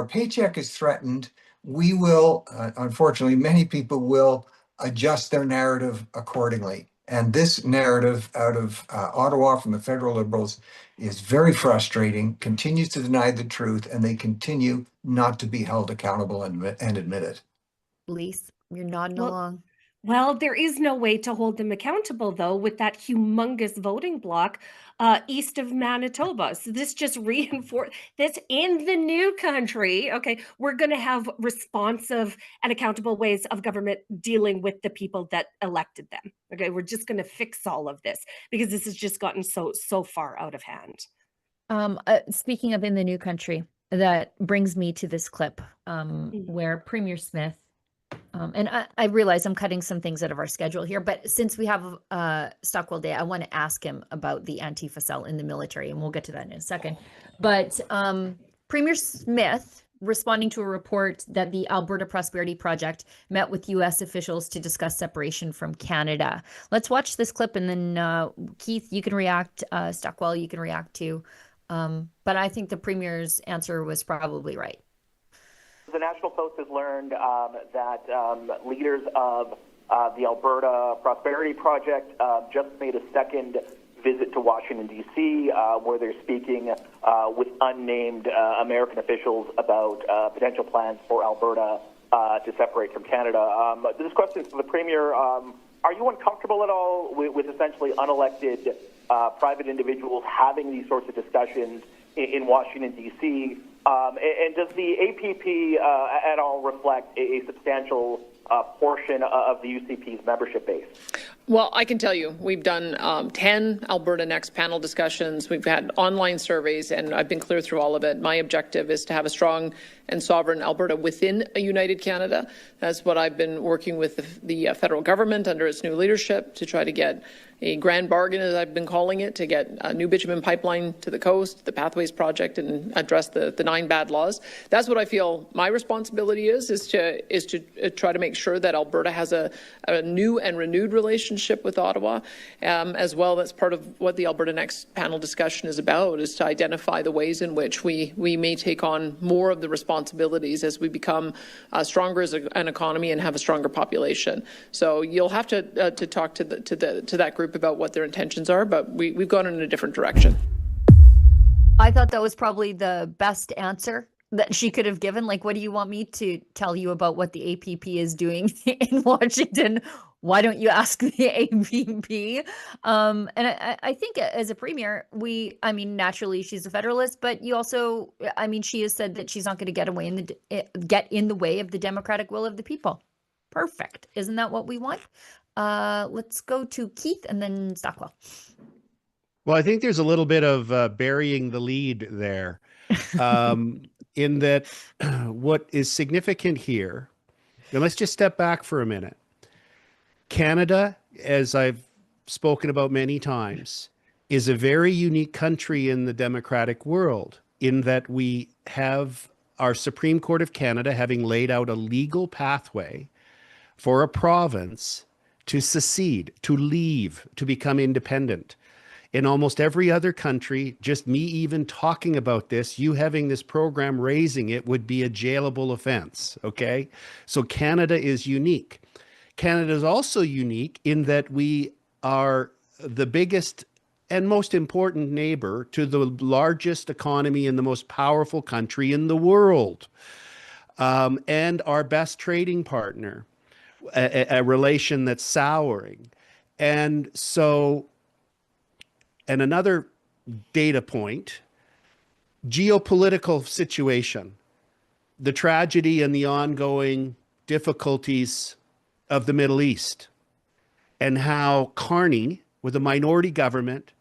paycheck is threatened, we will, unfortunately, many people will adjust their narrative accordingly. And this narrative out of Ottawa from the federal Liberals is very frustrating, continues to deny the truth, and they continue not to be held accountable and admit it. Lise, you're nodding along. Well, there is no way to hold them accountable, though, with that humongous voting bloc east of Manitoba. So this just reinforces this in the new country. Okay, we're going to have responsive and accountable ways of government dealing with the people that elected them. Okay, we're just going to fix all of this because this has just gotten so far out of hand. Speaking of in the new country, that brings me to this clip where Premier Smith And I realize I'm cutting some things out of our schedule here, but since we have Stockwell Day, I want to ask him about the Antifa cell in the military, and we'll get to that in a second. But Premier Smith, responding to a report that the Alberta Prosperity Project met with U.S. officials to discuss separation from Canada. Let's watch this clip, and then Keith, you can react. Stockwell, you can react too. But I think the Premier's answer was probably right. The National Post has learned that leaders of the Alberta Prosperity Project just made a second visit to Washington, D.C., where they're speaking with unnamed American officials about potential plans for Alberta to separate from Canada. This question is for the Premier. Are you uncomfortable at all with essentially unelected private individuals having these sorts of discussions in Washington, D.C.? And does the APP at all reflect a substantial portion of the UCP's membership base? Well, I can tell you, we've done 10 Alberta Next panel discussions. We've had online surveys, and I've been clear through all of it. My objective is to have a strong and sovereign Alberta within a united Canada. That's what I've been working with the federal government under its new leadership to try to get a grand bargain, as I've been calling it, to get a new bitumen pipeline to the coast, the Pathways Project, and address the 9 bad laws. That's what I feel my responsibility is to try to make sure that Alberta has a new and renewed relationship with Ottawa, as well. That's part of what the Alberta Next panel discussion is about, is to identify the ways in which we may take on more of the responsibilities as we become stronger as an economy and have a stronger population. So you'll have to talk to that group about what their intentions are, but we've gone in a different direction. I thought that was probably the best answer that she could have given. Like, what do you want me to tell you about what the APP is doing in Washington? Why don't you ask the APP? And I think as a premier, naturally she's a federalist, but you also, she has said that she's not going to get in the way of the democratic will of the people. Perfect. Isn't that what we want? Let's go to Keith and then Stockwell. Well, I think there's a little bit of burying the lead there, in that what is significant here, and let's just step back for a minute. Canada, as I've spoken about many times, is a very unique country in the democratic world, in that we have our Supreme Court of Canada having laid out a legal pathway for a province to secede, to leave, to become independent. In almost every other country, just me even talking about this, you having this program raising it would be a jailable offense, okay? So Canada is unique. Canada is also unique in that we are the biggest and most important neighbor to the largest economy and the most powerful country in the world, and our best trading partner, a relation that's souring. And so, and another data point, geopolitical situation, the tragedy and the ongoing difficulties of the Middle East, and how Carney, with a minority government,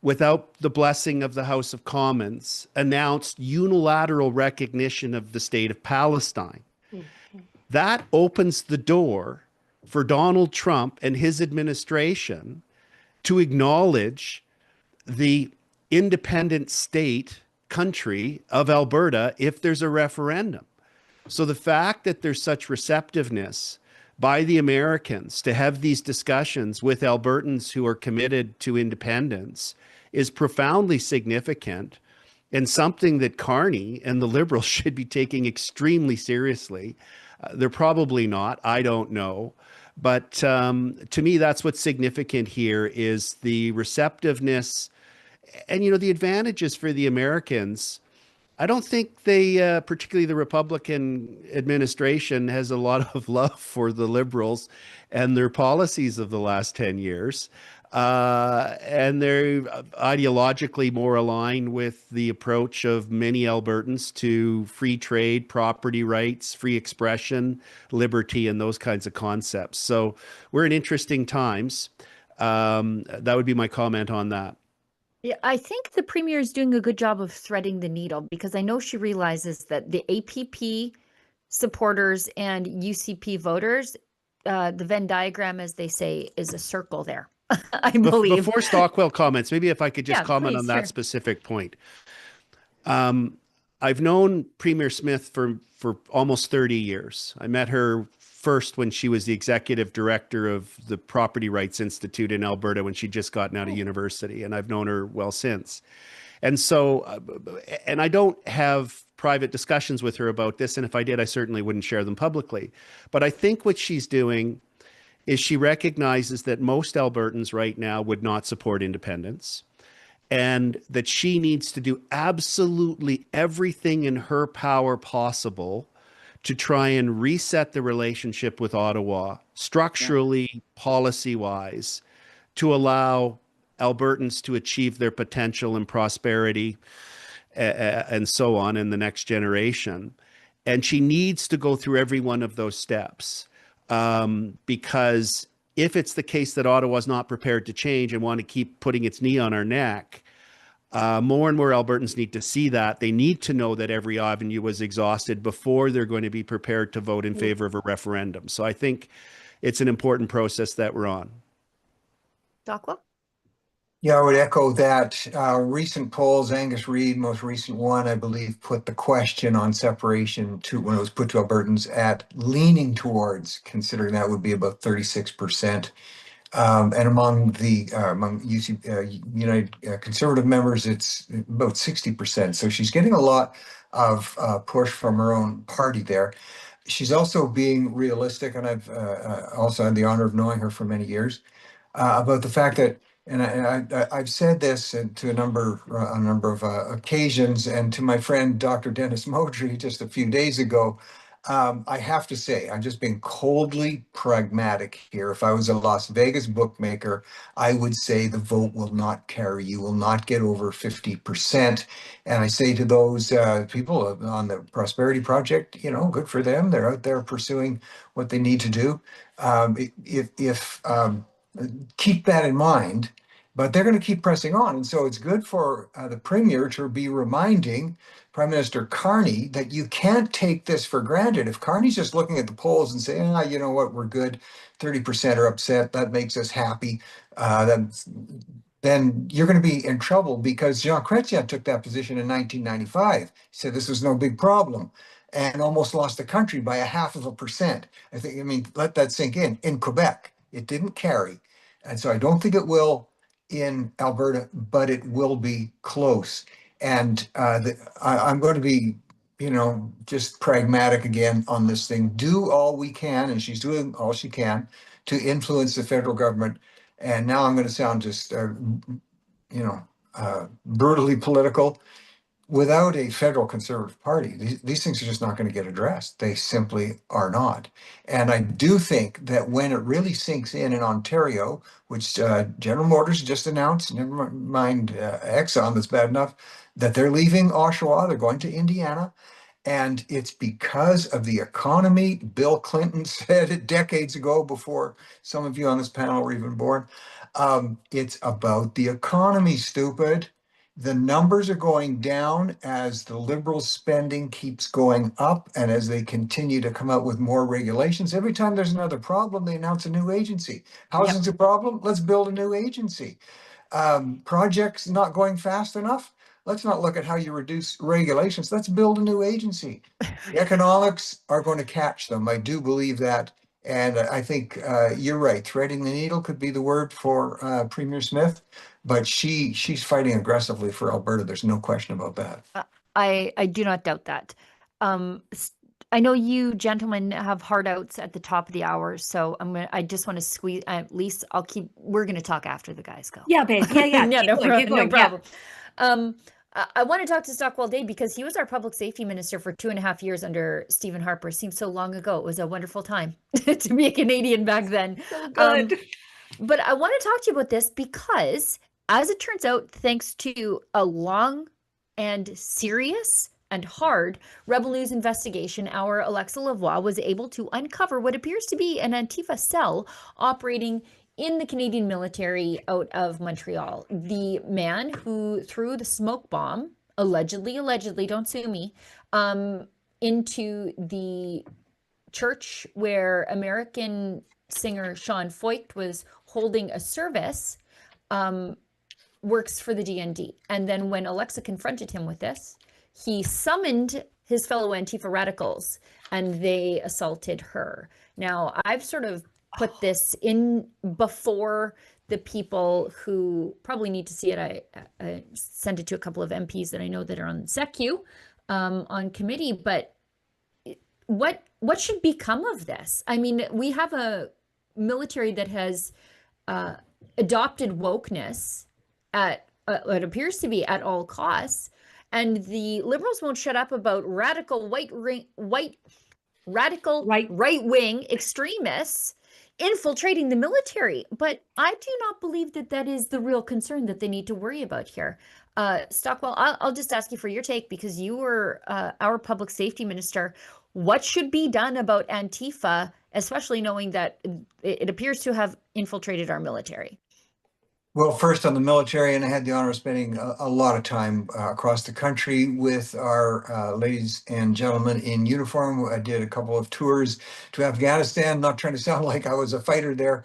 without the blessing of the House of Commons, announced unilateral recognition of the state of Palestine. That opens the door for Donald Trump and his administration to acknowledge the independent state country of Alberta if there's a referendum. So the fact that there's such receptiveness by the Americans to have these discussions with Albertans who are committed to independence is profoundly significant, and something that Carney and the Liberals should be taking extremely seriously. They're probably not, I don't know. But to me, that's what's significant here, is the receptiveness and, the advantages for the Americans. I don't think they, particularly the Republican administration, has a lot of love for the Liberals and their policies of the last 10 years. And they're ideologically more aligned with the approach of many Albertans to free trade, property rights, free expression, liberty, and those kinds of concepts. So we're in interesting times. That would be my comment on that. Yeah, I think the premier is doing a good job of threading the needle, because I know she realizes that the APP supporters and UCP voters. The Venn diagram, as they say, is a circle there, I believe. Before Stockwell comments, maybe if I could just comment please, on that specific point. I've known Premier Smith for almost 30 years. I met her first when she was the executive director of the Property Rights Institute in Alberta when she'd just gotten out of university, and I've known her well since. And so, and I don't have private discussions with her about this, and if I did, I certainly wouldn't share them publicly. But I think what she's doing is she recognizes that most Albertans right now would not support independence, and that she needs to do absolutely everything in her power possible to try and reset the relationship with Ottawa, structurally, policy-wise, to allow Albertans to achieve their potential and prosperity and so on in the next generation. And she needs to go through every one of those steps because if it's the case that Ottawa's not prepared to change and want to keep putting its knee on our neck, more and more Albertans need to see that. They need to know that every avenue was exhausted before they're going to be prepared to vote in favor of a referendum. So I think it's an important process that we're on. Stockwell? Yeah, I would echo that. Recent polls, Angus Reid, most recent one, I believe, put the question on separation to, when it was put to Albertans, at leaning towards, considering that would be about 36%. And among the United Conservative members, it's about 60%. So she's getting a lot of push from her own party there. She's also being realistic, and I've also had the honor of knowing her for many years, about the fact that, and I've said this to a number of occasions, and to my friend Dr. Dennis Modry just a few days ago. I have to say, I'm just being coldly pragmatic here. If I was a Las Vegas bookmaker, I would say the vote will not carry. You will not get over 50%. And I say to those people on the Prosperity Project, good for them. They're out there pursuing what they need to do. Keep that in mind, but they're going to keep pressing on. And so it's good for the Premier to be reminding Prime Minister Carney that you can't take this for granted. If Carney's just looking at the polls and saying, you know what, we're good, 30% are upset, that makes us happy, then you're going to be in trouble, because Jean Chrétien took that position in 1995. He said this was no big problem and almost lost the country by 0.5%. Let that sink in. In Quebec, it didn't carry. And so I don't think it will in Alberta, but it will be close. And I'm going to be, just pragmatic again on this thing. Do all we can, and she's doing all she can to influence the federal government. And now I'm going to sound just, brutally political. Without a federal Conservative Party, these things are just not going to get addressed. They simply are not. And I do think that when it really sinks in Ontario, which General Motors just announced, never mind Exxon, that's bad enough, that they're leaving Oshawa, they're going to Indiana. And it's because of the economy. Bill Clinton said it decades ago, before some of you on this panel were even born. It's about the economy, stupid. The numbers are going down as the Liberals' spending keeps going up, and as they continue to come out with more regulations. Every time there's another problem, they announce a new agency. Housing's a problem? Let's build a new agency. Projects not going fast enough? Let's not look at how you reduce regulations. Let's build a new agency. The economics are going to catch them. I do believe that. And I think you're right. Threading the needle could be the word for Premier Smith. But she's fighting aggressively for Alberta. There's no question about that. I do not doubt that. I know you gentlemen have hard outs at the top of the hour, so I just want to squeeze. Lise, we're going to talk after the guys go. Yeah, babe. Yeah. No problem. I want to talk to Stockwell Day because he was our public safety minister for 2.5 years under Stephen Harper. Seems so long ago. It was a wonderful time to be a Canadian back then. So good. But I want to talk to you about this because, as it turns out, thanks to a long and serious and hard Rebel News investigation, our Alexa Lavoie was able to uncover what appears to be an Antifa cell operating in the Canadian military out of Montreal. The man who threw the smoke bomb, allegedly, don't sue me, into the church where American singer Sean Foyt was holding a service, works for the DND. And then when Alexa confronted him with this, he summoned his fellow Antifa radicals and they assaulted her. Now, I've sort of put this in before the people who probably need to see it. I sent it to a couple of MPs that I know that are on SECU, on committee, but what should become of this? I mean, we have a military that has adopted wokeness at it appears to be at all costs, and the Liberals won't shut up about radical right-wing extremists infiltrating the military. But I do not believe that that is the real concern that they need to worry about here. Stockwell, I'll just ask you for your take, because you were our public safety minister. What should be done about Antifa, especially knowing that it appears to have infiltrated our military? Well, first on the military, and I had the honor of spending a lot of time across the country with our ladies and gentlemen in uniform. I did a couple of tours to Afghanistan, not trying to sound like I was a fighter there,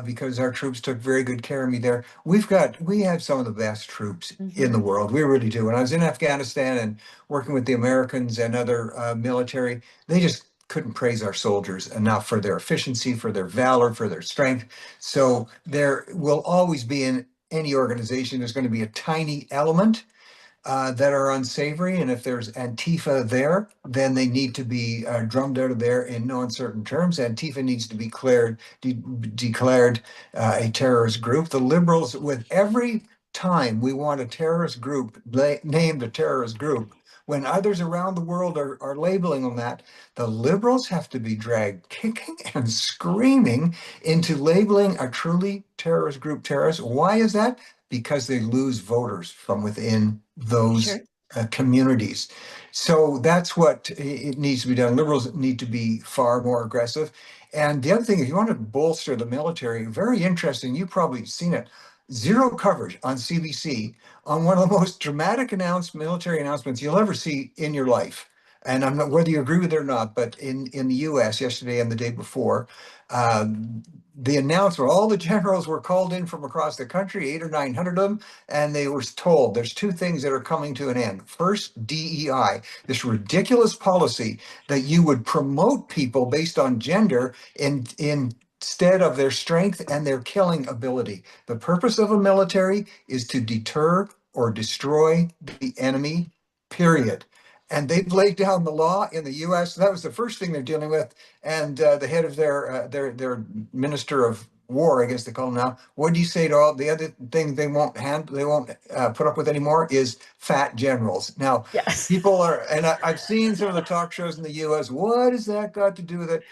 because our troops took very good care of me there. We have some of the best troops in the world. We really do. When I was in Afghanistan and working with the Americans and other military, they just couldn't praise our soldiers enough for their efficiency, for their valor, for their strength. So there will always be, in any organization, there's going to be a tiny element that are unsavory. And if there's Antifa there, then they need to be drummed out of there in no uncertain terms. Antifa needs to be declared a terrorist group. The Liberals, with every time we want a terrorist group named a terrorist group, when others around the world are labeling them that, the Liberals have to be dragged kicking and screaming into labeling a truly terrorist group terrorist. Why is that? Because they lose voters from within those communities. So that's what it needs to be done. Liberals need to be far more aggressive. And the other thing, if you want to bolster the military, very interesting, you've probably seen it, zero coverage on CBC on one of the most dramatic military announcements you'll ever see in your life. And I'm not, whether you agree with it or not, but in the US yesterday and the day before, the announcement, all the generals were called in from across the country, 800 or 900 of them, and they were told there's two things that are coming to an end. First, DEI, this ridiculous policy that you would promote people based on gender instead of their strength and their killing ability. The purpose of a military is to deter or destroy the enemy, period. And they've laid down the law in the U.S. That was the first thing they're dealing with. And the head of their minister of war, I guess they call him now. What do you say to all the other thing they won't put up with anymore is fat generals? Now, people are, and I've seen some of the talk shows in the U.S. What has that got to do with it?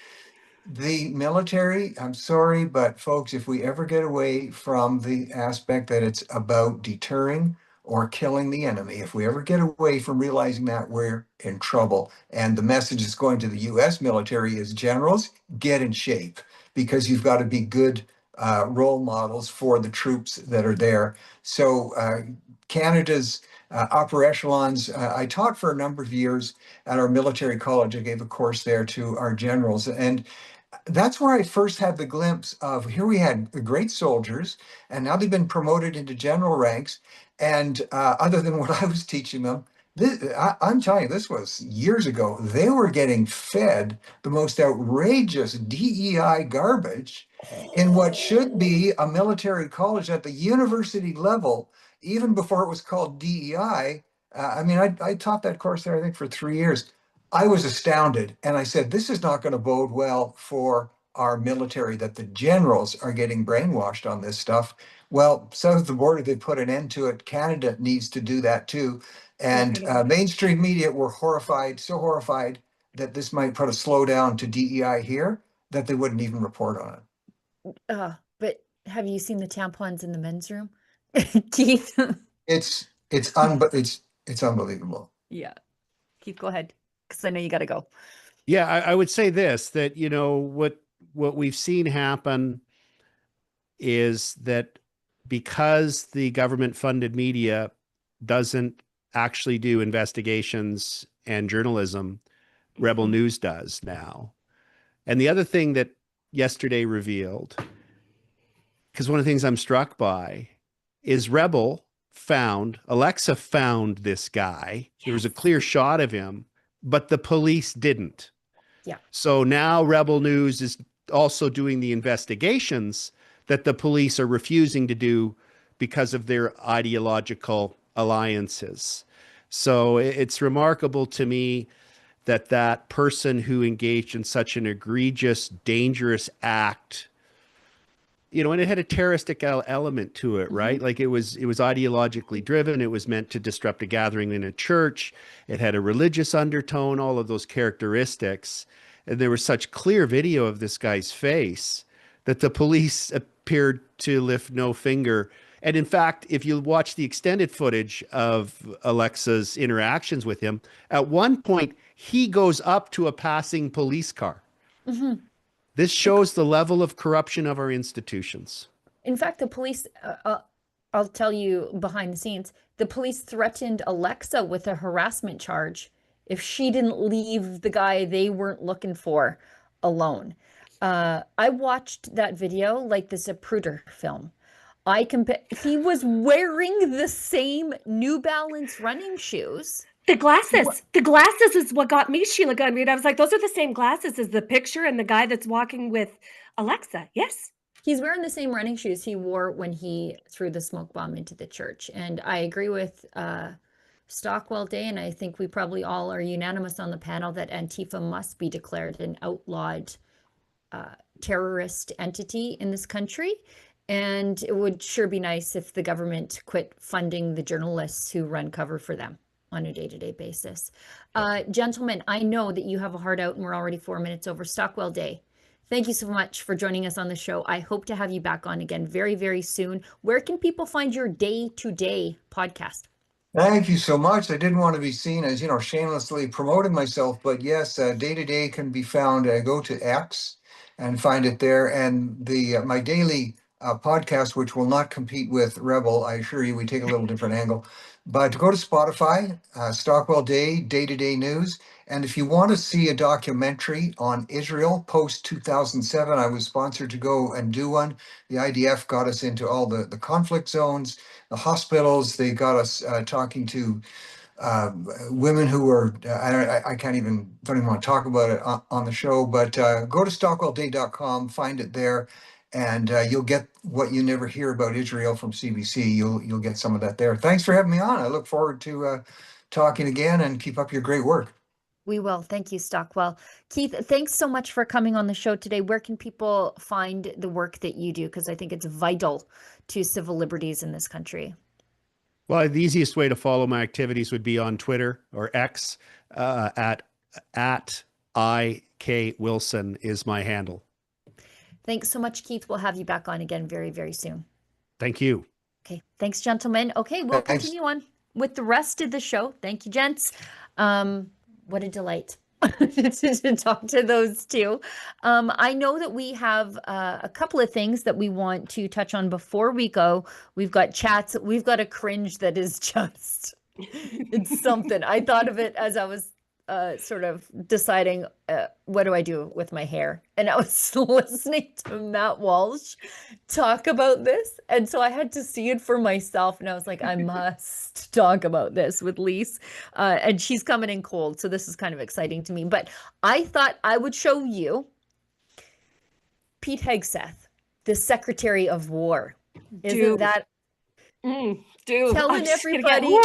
The military, I'm sorry, but folks, if we ever get away from the aspect that it's about deterring or killing the enemy, if we ever get away from realizing that, we're in trouble. And the message that's going to the US military is, generals, get in shape, because you've got to be good role models for the troops that are there. So Canada's upper echelons, I taught for a number of years at our military college. I gave a course there to our generals, and that's where I first had the glimpse of, here we had great soldiers, and now they've been promoted into general ranks. And other than what I was teaching them, I'm telling you, this was years ago, they were getting fed the most outrageous DEI garbage in what should be a military college at the university level, even before it was called DEI. I mean, I taught that course there, I think, for 3 years. I was astounded, and I said, this is not going to bode well for our military, that the generals are getting brainwashed on this stuff. Well, south of the border, they put an end to it. Canada needs to do that too. And mainstream media were horrified, so horrified that this might put a slowdown to DEI here, that they wouldn't even report on it. But have you seen the tampons in the men's room, Keith? It's unbelievable. Yeah. Keith, go ahead, because I know you got to go. Yeah, I would say this, that, you know, what we've seen happen is that because the government funded media doesn't actually do investigations and journalism, Rebel News does now. And the other thing that yesterday revealed, because one of the things I'm struck by is Alexa found this guy. Yes. There was a clear shot of him, but the police didn't. Yeah. So now Rebel News is also doing the investigations that the police are refusing to do because of their ideological alliances. So it's remarkable to me that that person who engaged in such an egregious, dangerous act, and it had a terroristic element to it, right? Like it was ideologically driven. It was meant to disrupt a gathering in a church. It had a religious undertone, all of those characteristics. And there was such clear video of this guy's face that the police appeared to lift no finger. And in fact, if you watch the extended footage of Alexa's interactions with him, at one point, he goes up to a passing police car. Mm-hmm. This shows the level of corruption of our institutions. In fact, the police, I'll tell you behind the scenes, the police threatened Alexa with a harassment charge if she didn't leave the guy they weren't looking for alone. I watched that video like the Zapruder film. He was wearing the same New Balance running shoes. The glasses is what got me, Sheila Gunn Reid. I was like, those are the same glasses as the picture and the guy that's walking with Alexa. Yes. He's wearing the same running shoes he wore when he threw the smoke bomb into the church. And I agree with Stockwell Day, and I think we probably all are unanimous on the panel that Antifa must be declared an outlawed terrorist entity in this country. And it would sure be nice if the government quit funding the journalists who run cover for them on a day-to-day basis. Gentlemen, I know that you have a heart out and we're already 4 minutes over. Stockwell Day, thank you so much for joining us on the show. I hope to have you back on again very, very soon. Where can people find your day-to-day podcast? Thank you so much. I didn't want to be seen as, shamelessly promoting myself, but yes, day-to-day can be found. Go to X and find it there. And my daily podcast, which will not compete with Rebel, I assure you, we take a little different angle. But go to Spotify, Stockwell Day, Day-to-Day News. And if you want to see a documentary on Israel post-2007, I was sponsored to go and do one. The IDF got us into all the conflict zones, the hospitals. They got us talking to women who were, I don't even want to talk about it on the show, but go to stockwellday.com, find it there. And you'll get what you never hear about Israel from CBC. You'll get some of that there. Thanks for having me on. I look forward to talking again, and keep up your great work. We will. Thank you, Stockwell. Keith, thanks so much for coming on the show today. Where can people find the work that you do? Because I think it's vital to civil liberties in this country. Well, the easiest way to follow my activities would be on Twitter or X at IK Wilson is my handle. Thanks so much, Keith. We'll have you back on again very, very soon. Thank you. Okay. Thanks, gentlemen. Okay, we'll continue on with the rest of the show. Thank you, gents. What a delight to talk to those two. I know that we have a couple of things that we want to touch on before we go. We've got chats. We've got a cringe that is just, it's something. I thought of it as I was sort of deciding what do I do with my hair, and I was listening to Matt Walsh talk about this, and so I had to see it for myself, and I was like, I must talk about this with Lise, and she's coming in cold, so this is kind of exciting to me. But I thought I would show you Pete Hegseth, the Secretary of War. Isn't that telling everybody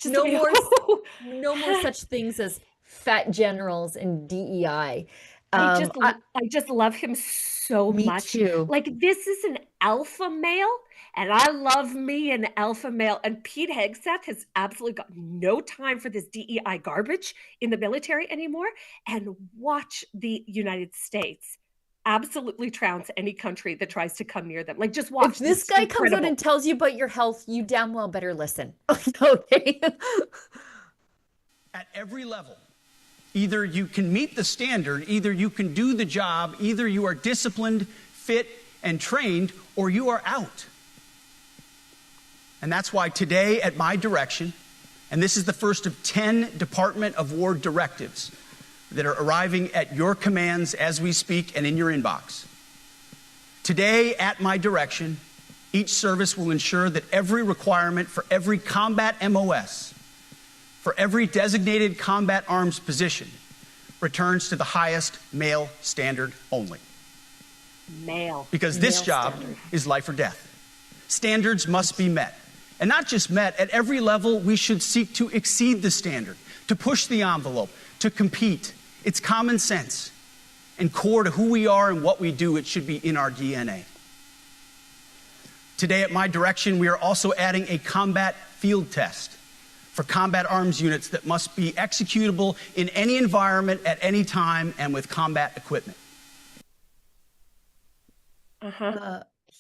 no more such things as fat generals and DEI. I just love him so much. Too. Like, this is an alpha male, and I love me an alpha male. And Pete Hegseth has absolutely got no time for this DEI garbage in the military anymore. And watch the United States absolutely trounce any country that tries to come near them. Like, just watch. If this guy comes out and tells you about your health, you damn well better listen. Okay. At every level, either you can meet the standard, either you can do the job, either you are disciplined, fit, and trained, or you are out. And that's why today, at my direction, and this is the first of 10 Department of War directives, that are arriving at your commands as we speak and in your inbox. Today, at my direction, each service will ensure that every requirement for every combat MOS, for every designated combat arms position, returns to the highest male standard only. Male. Because this job is life or death. Standards must be met. And not just met, at every level, we should seek to exceed the standard, to push the envelope, to compete. It's common sense and core to who we are and what we do. It should be in our DNA. Today, at my direction, we are also adding a combat field test for combat arms units that must be executable in any environment at any time and with combat equipment.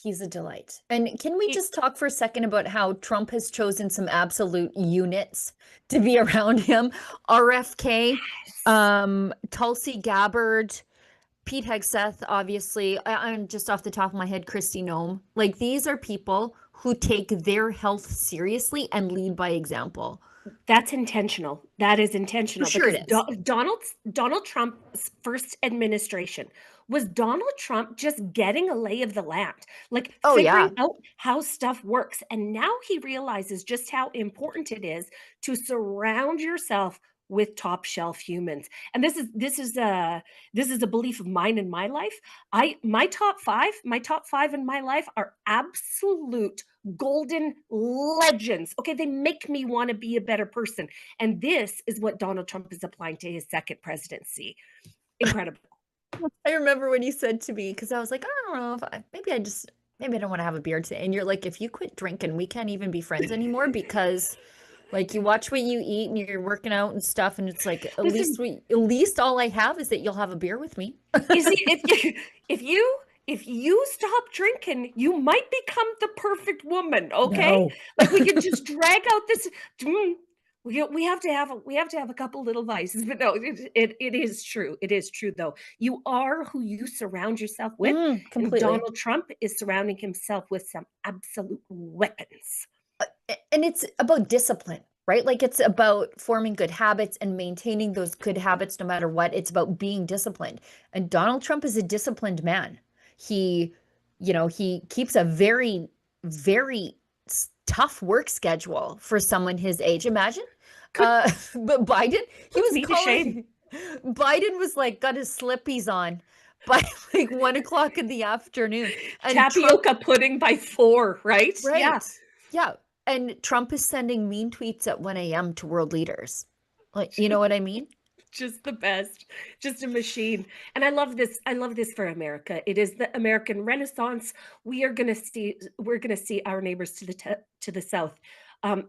He's a delight. And can we just talk for a second about how Trump has chosen some absolute units to be around him? RFK, Tulsi Gabbard, Pete Hegseth, obviously. I'm just off the top of my head, Kristi Noem. Like, these are people who take their health seriously and lead by example. That's intentional. That is intentional. For sure it is. Donald Trump's first administration was Donald Trump just getting a lay of the land, like figuring out how stuff works. And now he realizes just how important it is to surround yourself with top shelf humans. And this is a belief of mine in my life. My top five in my life are absolute golden legends. Okay, they make me want to be a better person. And this is what Donald Trump is applying to his second presidency. Incredible. I remember when you said to me, because I was like, I don't know if maybe I don't want to have a beer today. And you're like, if you quit drinking, we can't even be friends anymore, because like, you watch what you eat and you're working out and stuff, and it's like, at least all I have is that you'll have a beer with me. You see, if you stop drinking, you might become the perfect woman. Okay, No. like, we can just drag out this. We have to have a couple little vices, but no, it is true. It is true, though. You are who you surround yourself with. Completely. And Donald Trump is surrounding himself with some absolute weapons. And it's about discipline, right? Like, it's about forming good habits and maintaining those good habits no matter what. It's about being disciplined. And Donald Trump is a disciplined man. He keeps a very, very tough work schedule for someone his age. Imagine. But Biden, Biden was like, got his slippies on by like 1 o'clock in the afternoon. And Tapioca pudding by 4, right? Right. Yeah. Yeah. And Trump is sending mean tweets at 1 a.m. to world leaders. Like, you know what I mean? Just the best, just a machine. And I love this for America. It is the American Renaissance. We're going to see our neighbors to the south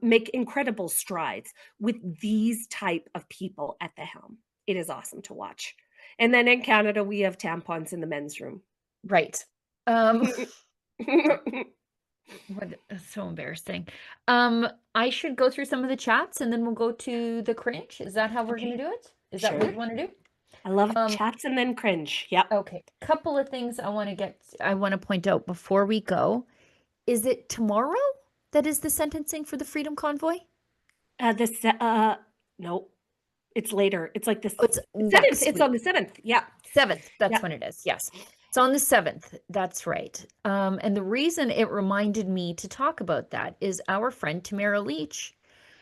make incredible strides with these type of people at the helm. It is awesome to watch. And then in Canada, we have tampons in the men's room. Right. It's so embarrassing. I should go through some of the chats and then we'll go to the cringe. Is that how we're going to do it? Is that what you want to do? I love chats and then cringe. Yeah. Okay. Couple of things I want to point out before we go. Is it tomorrow that is the sentencing for the Freedom Convoy? No, it's later. It's like the 7th. It's on the 7th. Yeah. 7th. That's when it is. Yes. It's on the 7th. That's right. And the reason it reminded me to talk about that is our friend Tamara Leach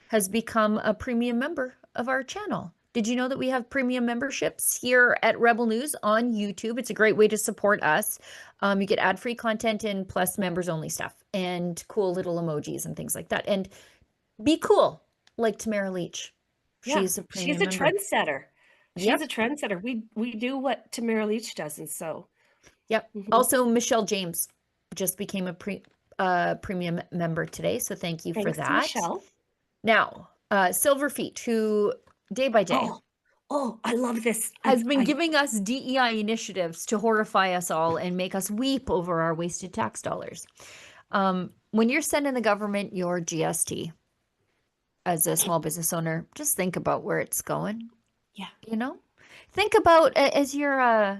has become a premium member of our channel. Did you know that we have premium memberships here at Rebel News on YouTube? It's a great way to support us. You get ad-free content and plus members-only stuff and cool little emojis and things like that. And be cool, like Tamara Leach. Yeah, She's a premium member. Trendsetter. She's Yep. a trendsetter. We do what Tamara Leach does, and so. Yep. Also, Michelle James just became a premium member today, so thank you for Thanks to that. Michelle. Now, Silverfeet, who day by day Oh, I love this. has been giving us DEI initiatives to horrify us all and make us weep over our wasted tax dollars. When you're sending the government your GST as a small business owner, just think about where it's going. Yeah. Think about as you're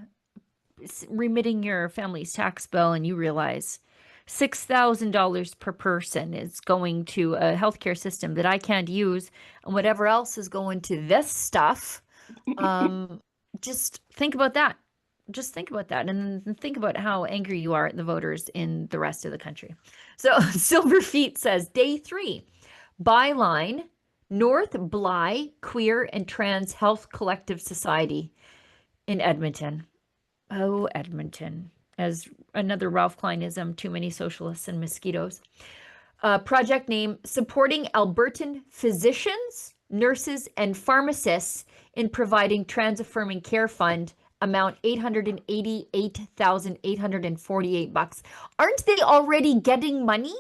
remitting your family's tax bill and you realize $6,000 per person is going to a healthcare system that I can't use, and whatever else is going to this stuff. just think about that. Just think about that, and then think about how angry you are at the voters in the rest of the country. So Silver Feet says, day 3, byline, North Bly Queer and Trans Health Collective Society in Edmonton. Oh, Edmonton. As another Ralph Kleinism, too many socialists and mosquitoes. Project name, supporting Albertan physicians, nurses, and pharmacists in providing trans-affirming care fund, amount $888,848. Aren't they already getting money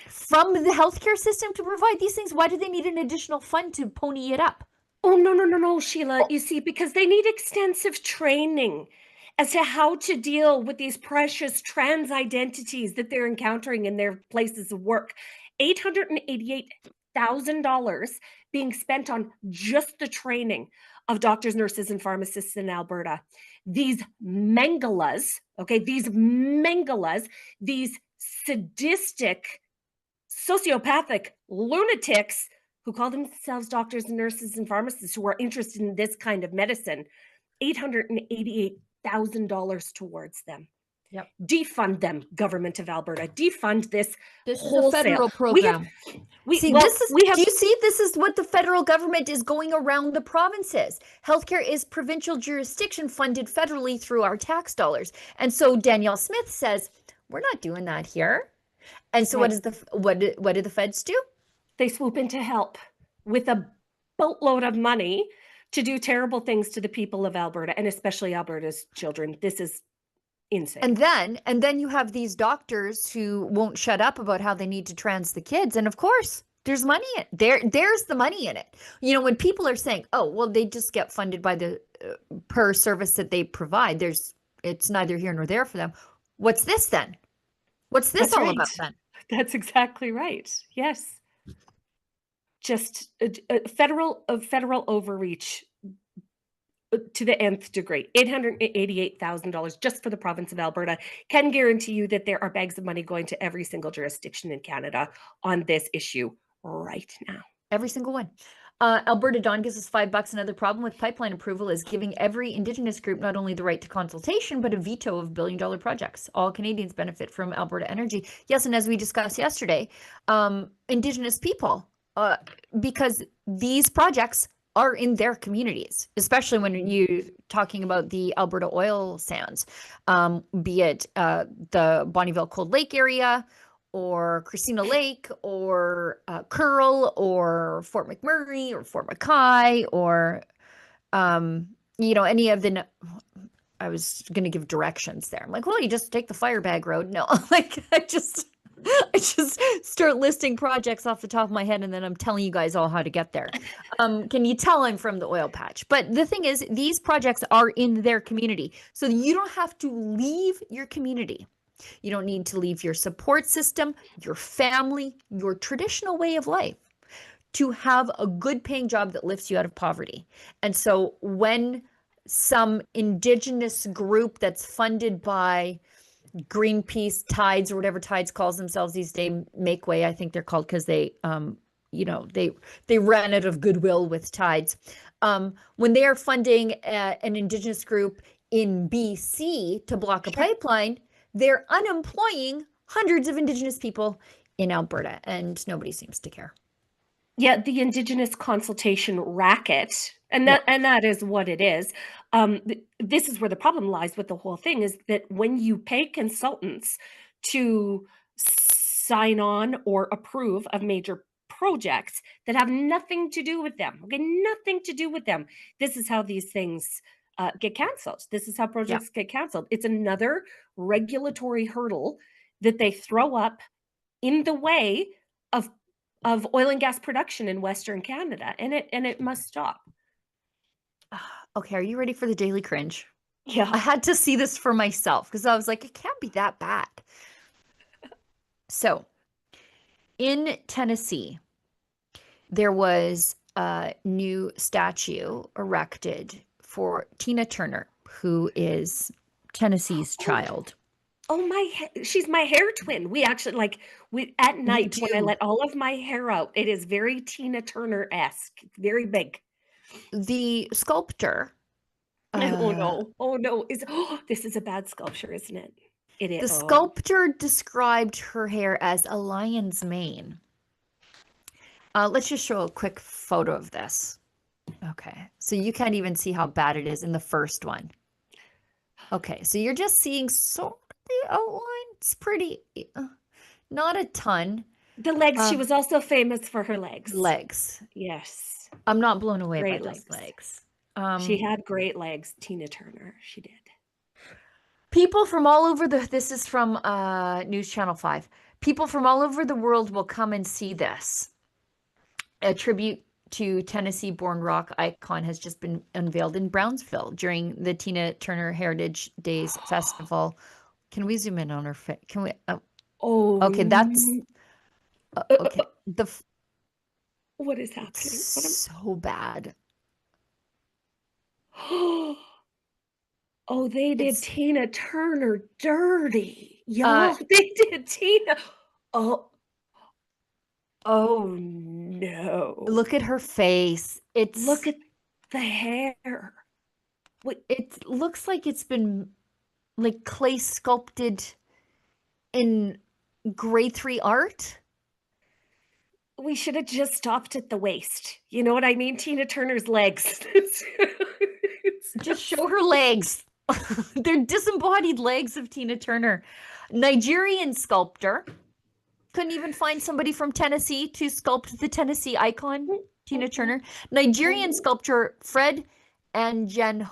from the healthcare system to provide these things? Why do they need an additional fund to pony it up? Oh, no, Sheila. You see, because they need extensive training as to how to deal with these precious trans identities that they're encountering in their places of work. $888,000 being spent on just the training of doctors, nurses, and pharmacists in Alberta. These mangalas, these sadistic, sociopathic lunatics who call themselves doctors and nurses and pharmacists who are interested in this kind of medicine, $888,000 towards them. Yep. Defund them, government of Alberta. Defund this. This is a federal program. Do you see this is what the federal government is going around the provinces. Healthcare is provincial jurisdiction funded federally through our tax dollars. And so Danielle Smith says, we're not doing that here. And so what do the feds do? They swoop in to help with a boatload of money to do terrible things to the people of Alberta, and especially Alberta's children. This is insane. And then you have these doctors who won't shut up about how they need to trans the kids. And of course, there's money in it. There's the money in it. You know, when people are saying, oh, well, they just get funded by the per service that they provide, it's neither here nor there for them. What's this then? What's this all about then? That's exactly right. Yes. Just a federal overreach to the nth degree. $888,000 just for the province of Alberta. Can guarantee you that there are bags of money going to every single jurisdiction in Canada on this issue right now. Every single one. Alberta Dawn gives us $5. Another problem with pipeline approval is giving every Indigenous group not only the right to consultation, but a veto of billion-dollar projects. All Canadians benefit from Alberta energy. Yes, and as we discussed yesterday, Indigenous people, because these projects are in their communities, especially when you're talking about the Alberta oil sands, be it the Bonnyville Cold Lake area, or Christina Lake, or Curl, or Fort McMurray, or Fort Mackay, or any of the. I was going to give directions there. I'm like, well, you just take the Firebag Road. No, like I just start listing projects off the top of my head, and then I'm telling you guys all how to get there. Can you tell I'm from the oil patch? But the thing is, these projects are in their community, so you don't have to leave your community. You don't need to leave your support system, your family, your traditional way of life to have a good paying job that lifts you out of poverty. And so when some Indigenous group that's funded by Greenpeace, Tides, or whatever Tides calls themselves these days, Make Way, I think they're called, because they ran out of goodwill with Tides. When they are funding an Indigenous group in BC to block a pipeline, they're unemploying hundreds of Indigenous people in Alberta, and nobody seems to care. Yeah, the Indigenous consultation racket, and that is what it is. This is where the problem lies with the whole thing, is that when you pay consultants to sign on or approve of major projects that have nothing to do with them, nothing to do with them, this is how these things get canceled. This is how projects get canceled. It's another regulatory hurdle that they throw up in the way of oil and gas production in Western Canada, and it must stop. Okay, are you ready for the daily cringe? Yeah. I had to see this for myself because I was like, it can't be that bad. So, in Tennessee, there was a new statue erected for Tina Turner, who is Tennessee's child. Oh, she's my hair twin. We actually at night when I let all of my hair out, it is very Tina Turner-esque, very big. The sculptor Oh no. Oh no. This is a bad sculpture, isn't it? It is. The sculptor described her hair as a lion's mane. Let's just show a quick photo of this. Okay, so you can't even see how bad it is in the first one. Okay, so you're just seeing sort of the outline. It's pretty, not a ton. The legs. She was also famous for her legs. Legs. Yes. I'm not blown away Great by legs. those legs. She had great legs, Tina Turner. She did. People from all over this is from News Channel 5. People from all over the world will come and see this. A tribute to Tennessee-born rock icon has just been unveiled in Brownsville during the Tina Turner Heritage Days Festival. Can we zoom in on her face? Can we? Okay, that's okay. What is happening? So bad. Oh, they did Tina Turner dirty. Y'all, they did Tina. Oh no. Look at her face. Look at the hair. It looks like it's been like clay sculpted in grade 3 art. We should have just stopped at the waist. You know what I mean? Tina Turner's legs. Just show her legs. They're disembodied legs of Tina Turner. Nigerian sculptor. Couldn't even find somebody from Tennessee to sculpt the Tennessee icon, Tina Turner. Nigerian sculptor Fred Njanoga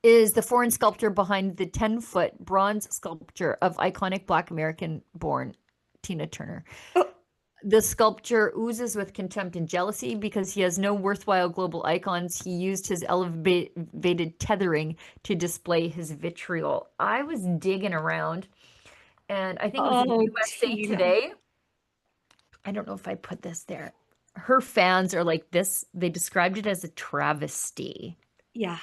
is the foreign sculptor behind the 10-foot bronze sculpture of iconic Black American-born Tina Turner. The sculptor oozes with contempt and jealousy because he has no worthwhile global icons. He used his elevated tethering to display his vitriol. I was digging around, and I think it was in USA Today. I don't know if I put this there. Her fans are like this. They described it as a travesty. Yeah.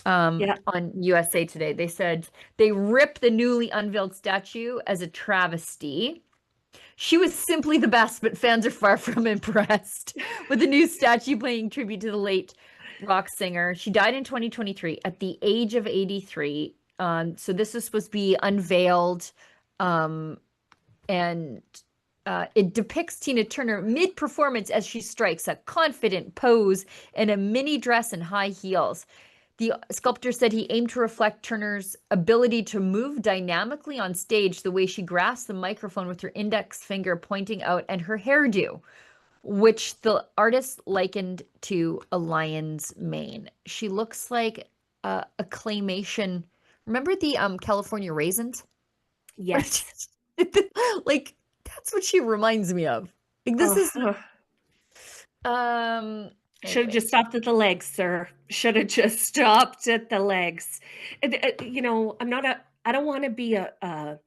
On USA Today, they said they ripped the newly unveiled statue as a travesty. She was simply the best, but fans are far from impressed with the new statue paying tribute to the late rock singer. She died in 2023 at the age of 83. So this is supposed to be unveiled, and it depicts Tina Turner mid-performance as she strikes a confident pose in a mini dress and high heels. The sculptor said he aimed to reflect Turner's ability to move dynamically on stage, the way she grasps the microphone with her index finger pointing out, and her hairdo, which the artist likened to a lion's mane. She looks like a claymation. Remember the California raisins? Yes. Like, that's what she reminds me of. Like, this is should have just stopped at the legs, sir. Should have just stopped at the legs. You know, I don't want to be a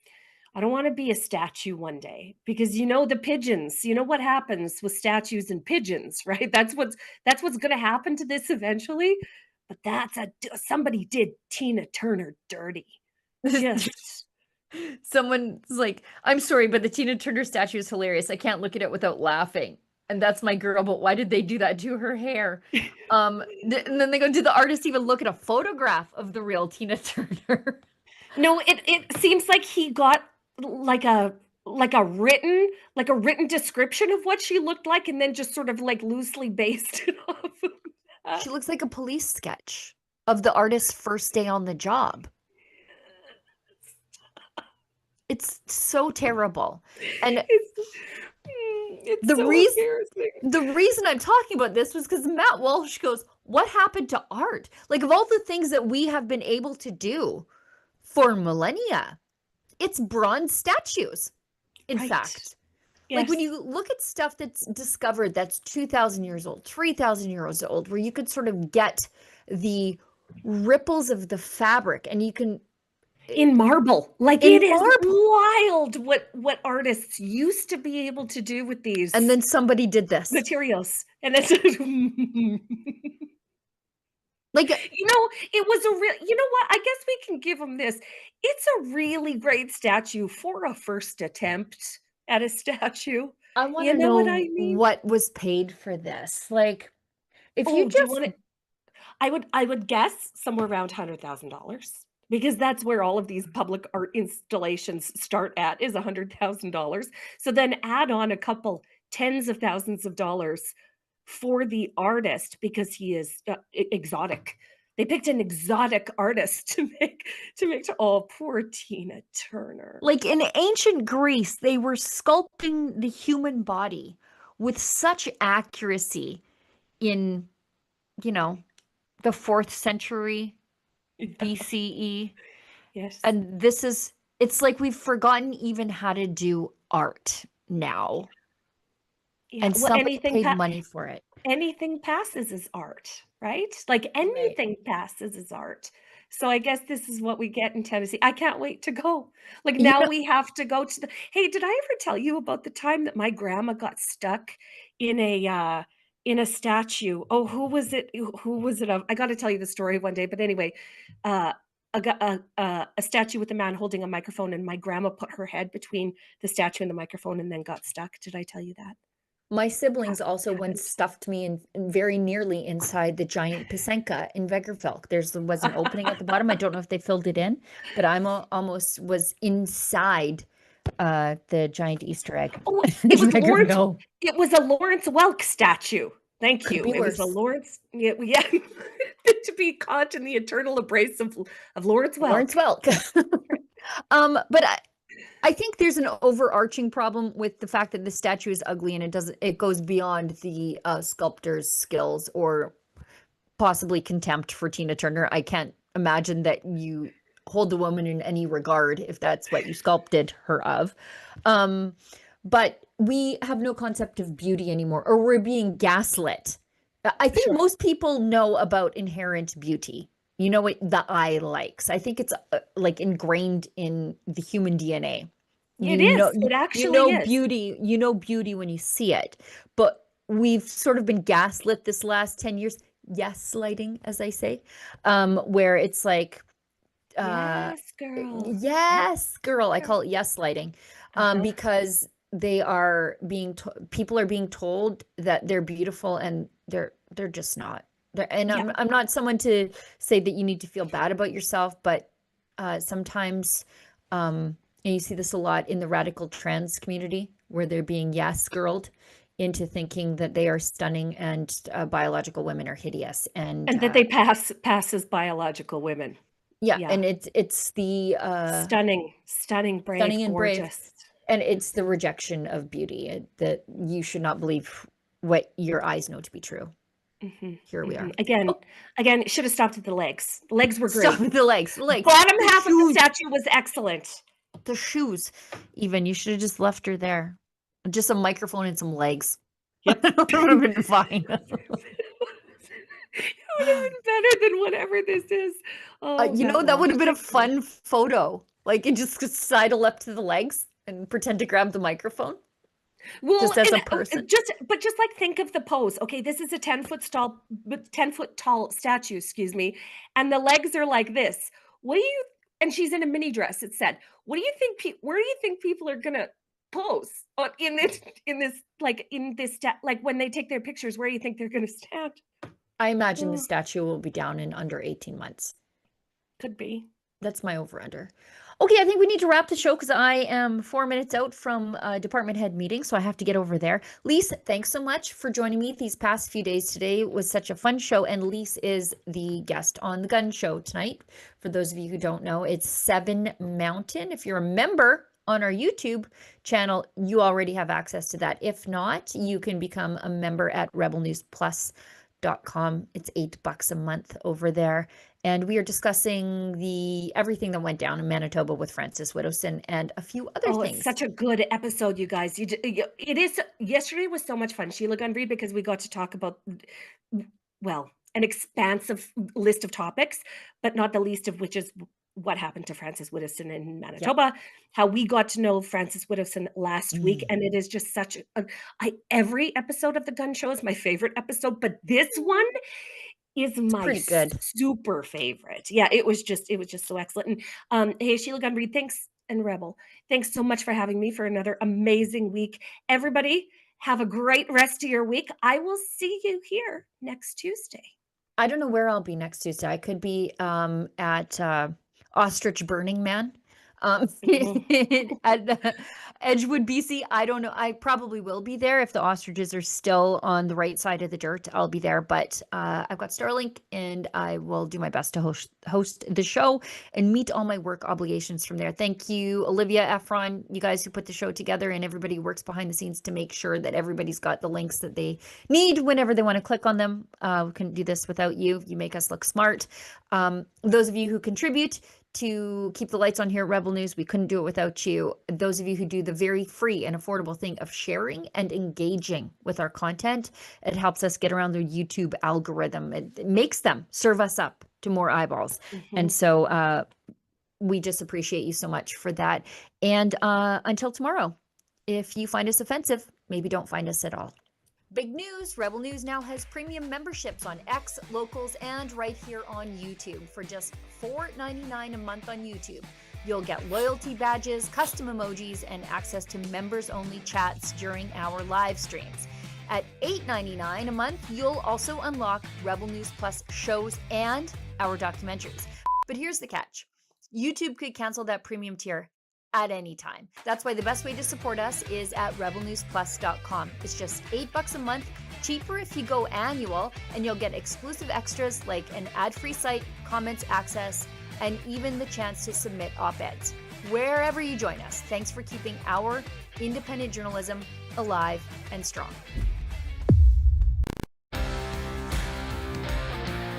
statue one day, because you know the pigeons. You know what happens with statues and pigeons, right? That's what's going to happen to this eventually. But somebody did Tina Turner dirty. Just someone's like, I'm sorry, but the Tina Turner statue is hilarious. I can't look at it without laughing. And that's my girl, but why did they do that to her hair? And then they go, did the artist even look at a photograph of the real Tina Turner? No, it seems like he got like a written description of what she looked like, and then just sort of like loosely based it off of that. She looks like a police sketch of the artist's first day on the job. It's so terrible. And the reason I'm talking about this was because Matt Walsh goes, what happened to art? Like, of all the things that we have been able to do for millennia, it's bronze statues, in fact. Yes. Like, when you look at stuff that's discovered that's 2,000 years old, 3,000 years old, where you could sort of get the ripples of the fabric, and you can in marble, like it is wild what artists used to be able to do with these. And then somebody did this materials, and that's like, you know, it was a real. You know what? I guess we can give them this. It's a really great statue for a first attempt at a statue. I want You to know know what I mean? what was paid for this. Like, if Oh, you do you just want to? I would guess somewhere around $100,000 because that's where all of these public art installations start at is $100,000. So then add on a couple tens of thousands of dollars for the artist because he is exotic. They picked an exotic artist to make oh, poor Tina Turner. like in ancient Greece, they were sculpting the human body with such accuracy in, you know, the 4th century BCE. Yes. And it's like we've forgotten even how to do art now. Yeah, And well, somebody paid money for it. anything passes as art, right? Like anything passes as art. So I guess this is what we get in Tennessee. I can't wait to go. Like now Yeah. we have to go to the. Hey, did I ever tell you about the time that my grandma got stuck in a statue? Oh, who was it? Who was it of? I got to tell you the story one day. But anyway, a statue with a man holding a microphone, and my grandma put her head between the statue and the microphone, and then got stuck. Did I tell you that? My siblings also once stuffed me in very nearly inside the giant Pasenka in Vegerfelk. There was an opening at the bottom. I don't know if they filled it in, but I'm almost was inside the giant Easter egg. Oh, it was Lawrence. Vegerfelk. It was a Lawrence Welk statue. Thank Could you. be It was a worse. Lawrence. Yeah, to be caught in the eternal embrace of Lawrence Welk. Lawrence Welk. But I think there's an overarching problem with the fact that the statue is ugly and it goes beyond the sculptor's skills or possibly contempt for Tina Turner. I can't imagine that you hold the woman in any regard if that's what you sculpted her of. But we have no concept of beauty anymore, or we're being gaslit. I think most people know about inherent beauty. You know what the eye likes. I think it's like ingrained in the human DNA. It actually is. Beauty. You know beauty when you see it. But we've sort of been gaslit this last 10 years. Yes, lighting, as I say, where it's like, yes, girl. Yes, girl. I call it yes lighting, because they are people are being told that they're beautiful and they're just not. And I'm not someone to say that you need to feel bad about yourself, but sometimes you see this a lot in the radical trans community where they're being yes girled into thinking that they are stunning and biological women are hideous and that they pass as biological women. Yeah, and it's the stunning, brave, stunning and gorgeous. brave, and it's the rejection of beauty that you should not believe what your eyes know to be true. Here we are again. Should have stopped at the legs. The legs were great. Stop at the legs. Bottom half of the statue was excellent. The shoes, even, you should have just left her there. Just a microphone and some legs. Yep, that would have been fine. It would have been better than whatever this is. That would have been a fun photo. Like, it just sidle up to the legs and pretend to grab the microphone. Well, just as a person. Just like think of the pose. Okay, this is a 10-foot tall statue, excuse me, and the legs are like this. And she's in a mini dress. It said, "What do you think? Where do you think people are gonna pose in this like when they take their pictures? Where do you think they're gonna stand?" I imagine the statue will be down in under 18 months. Could be. That's my over-under. Okay, I think we need to wrap the show because I am 4 minutes out from a department head meeting, so I have to get over there. Lise, thanks so much for joining me these past few days. Today was such a fun show, and Lise is the guest on the Gunn show tonight. For those of you who don't know, it's 7 Mountain. If you're a member on our YouTube channel, you already have access to that. If not, you can become a member at rebelnewsplus.com. It's $8 a month over there. And we are discussing everything that went down in Manitoba with Francis Widdowson and a few other things. It's such a good episode, you guys. It is. Yesterday was so much fun, Sheila, Gunn, Reid, because we got to talk about, well, an expansive list of topics, but not the least of which is what happened to Francis Widdowson in Manitoba, how we got to know Francis Widdowson last week. And it is just such every episode of the Gunn show is my favorite episode, but this one is my super favorite. Yeah, it was just so excellent. And hey, Sheila, Gunn, Reid, thanks and Rebel. Thanks so much for having me for another amazing week. Everybody, have a great rest of your week. I will see you here next Tuesday. I don't know where I'll be next Tuesday. I could be at Ostrich Burning Man at Edgewood, BC. I don't know. I probably will be there if the ostriches are still on the right side of the dirt. I'll be there, but I've got Starlink, and I will do my best to host the show and meet all my work obligations from there. Thank you, Olivia, Efron, you guys who put the show together, and everybody who works behind the scenes to make sure that everybody's got the links that they need whenever they want to click on them. We couldn't do this without you. You make us look smart. Those of you who contribute to keep the lights on here at Rebel News, we couldn't do it without you. Those of you who do the very free and affordable thing of sharing and engaging with our content, it helps us get around the YouTube algorithm. It makes them serve us up to more eyeballs. And so we just appreciate you so much for that. And until tomorrow, if you find us offensive, maybe don't find us at all. Big news, Rebel News now has premium memberships on X, Locals, and right here on YouTube. For just $4.99 a month on YouTube, you'll get loyalty badges, custom emojis, and access to members-only chats during our live streams. At $8.99 a month, you'll also unlock Rebel News Plus shows and our documentaries. But here's the catch. YouTube could cancel that premium tier at any time. That's why the best way to support us is at rebelnewsplus.com. It's just $8 a month, cheaper if you go annual, and you'll get exclusive extras like an ad-free site, comments access, and even the chance to submit op-eds. Wherever you join us, thanks for keeping our independent journalism alive and strong.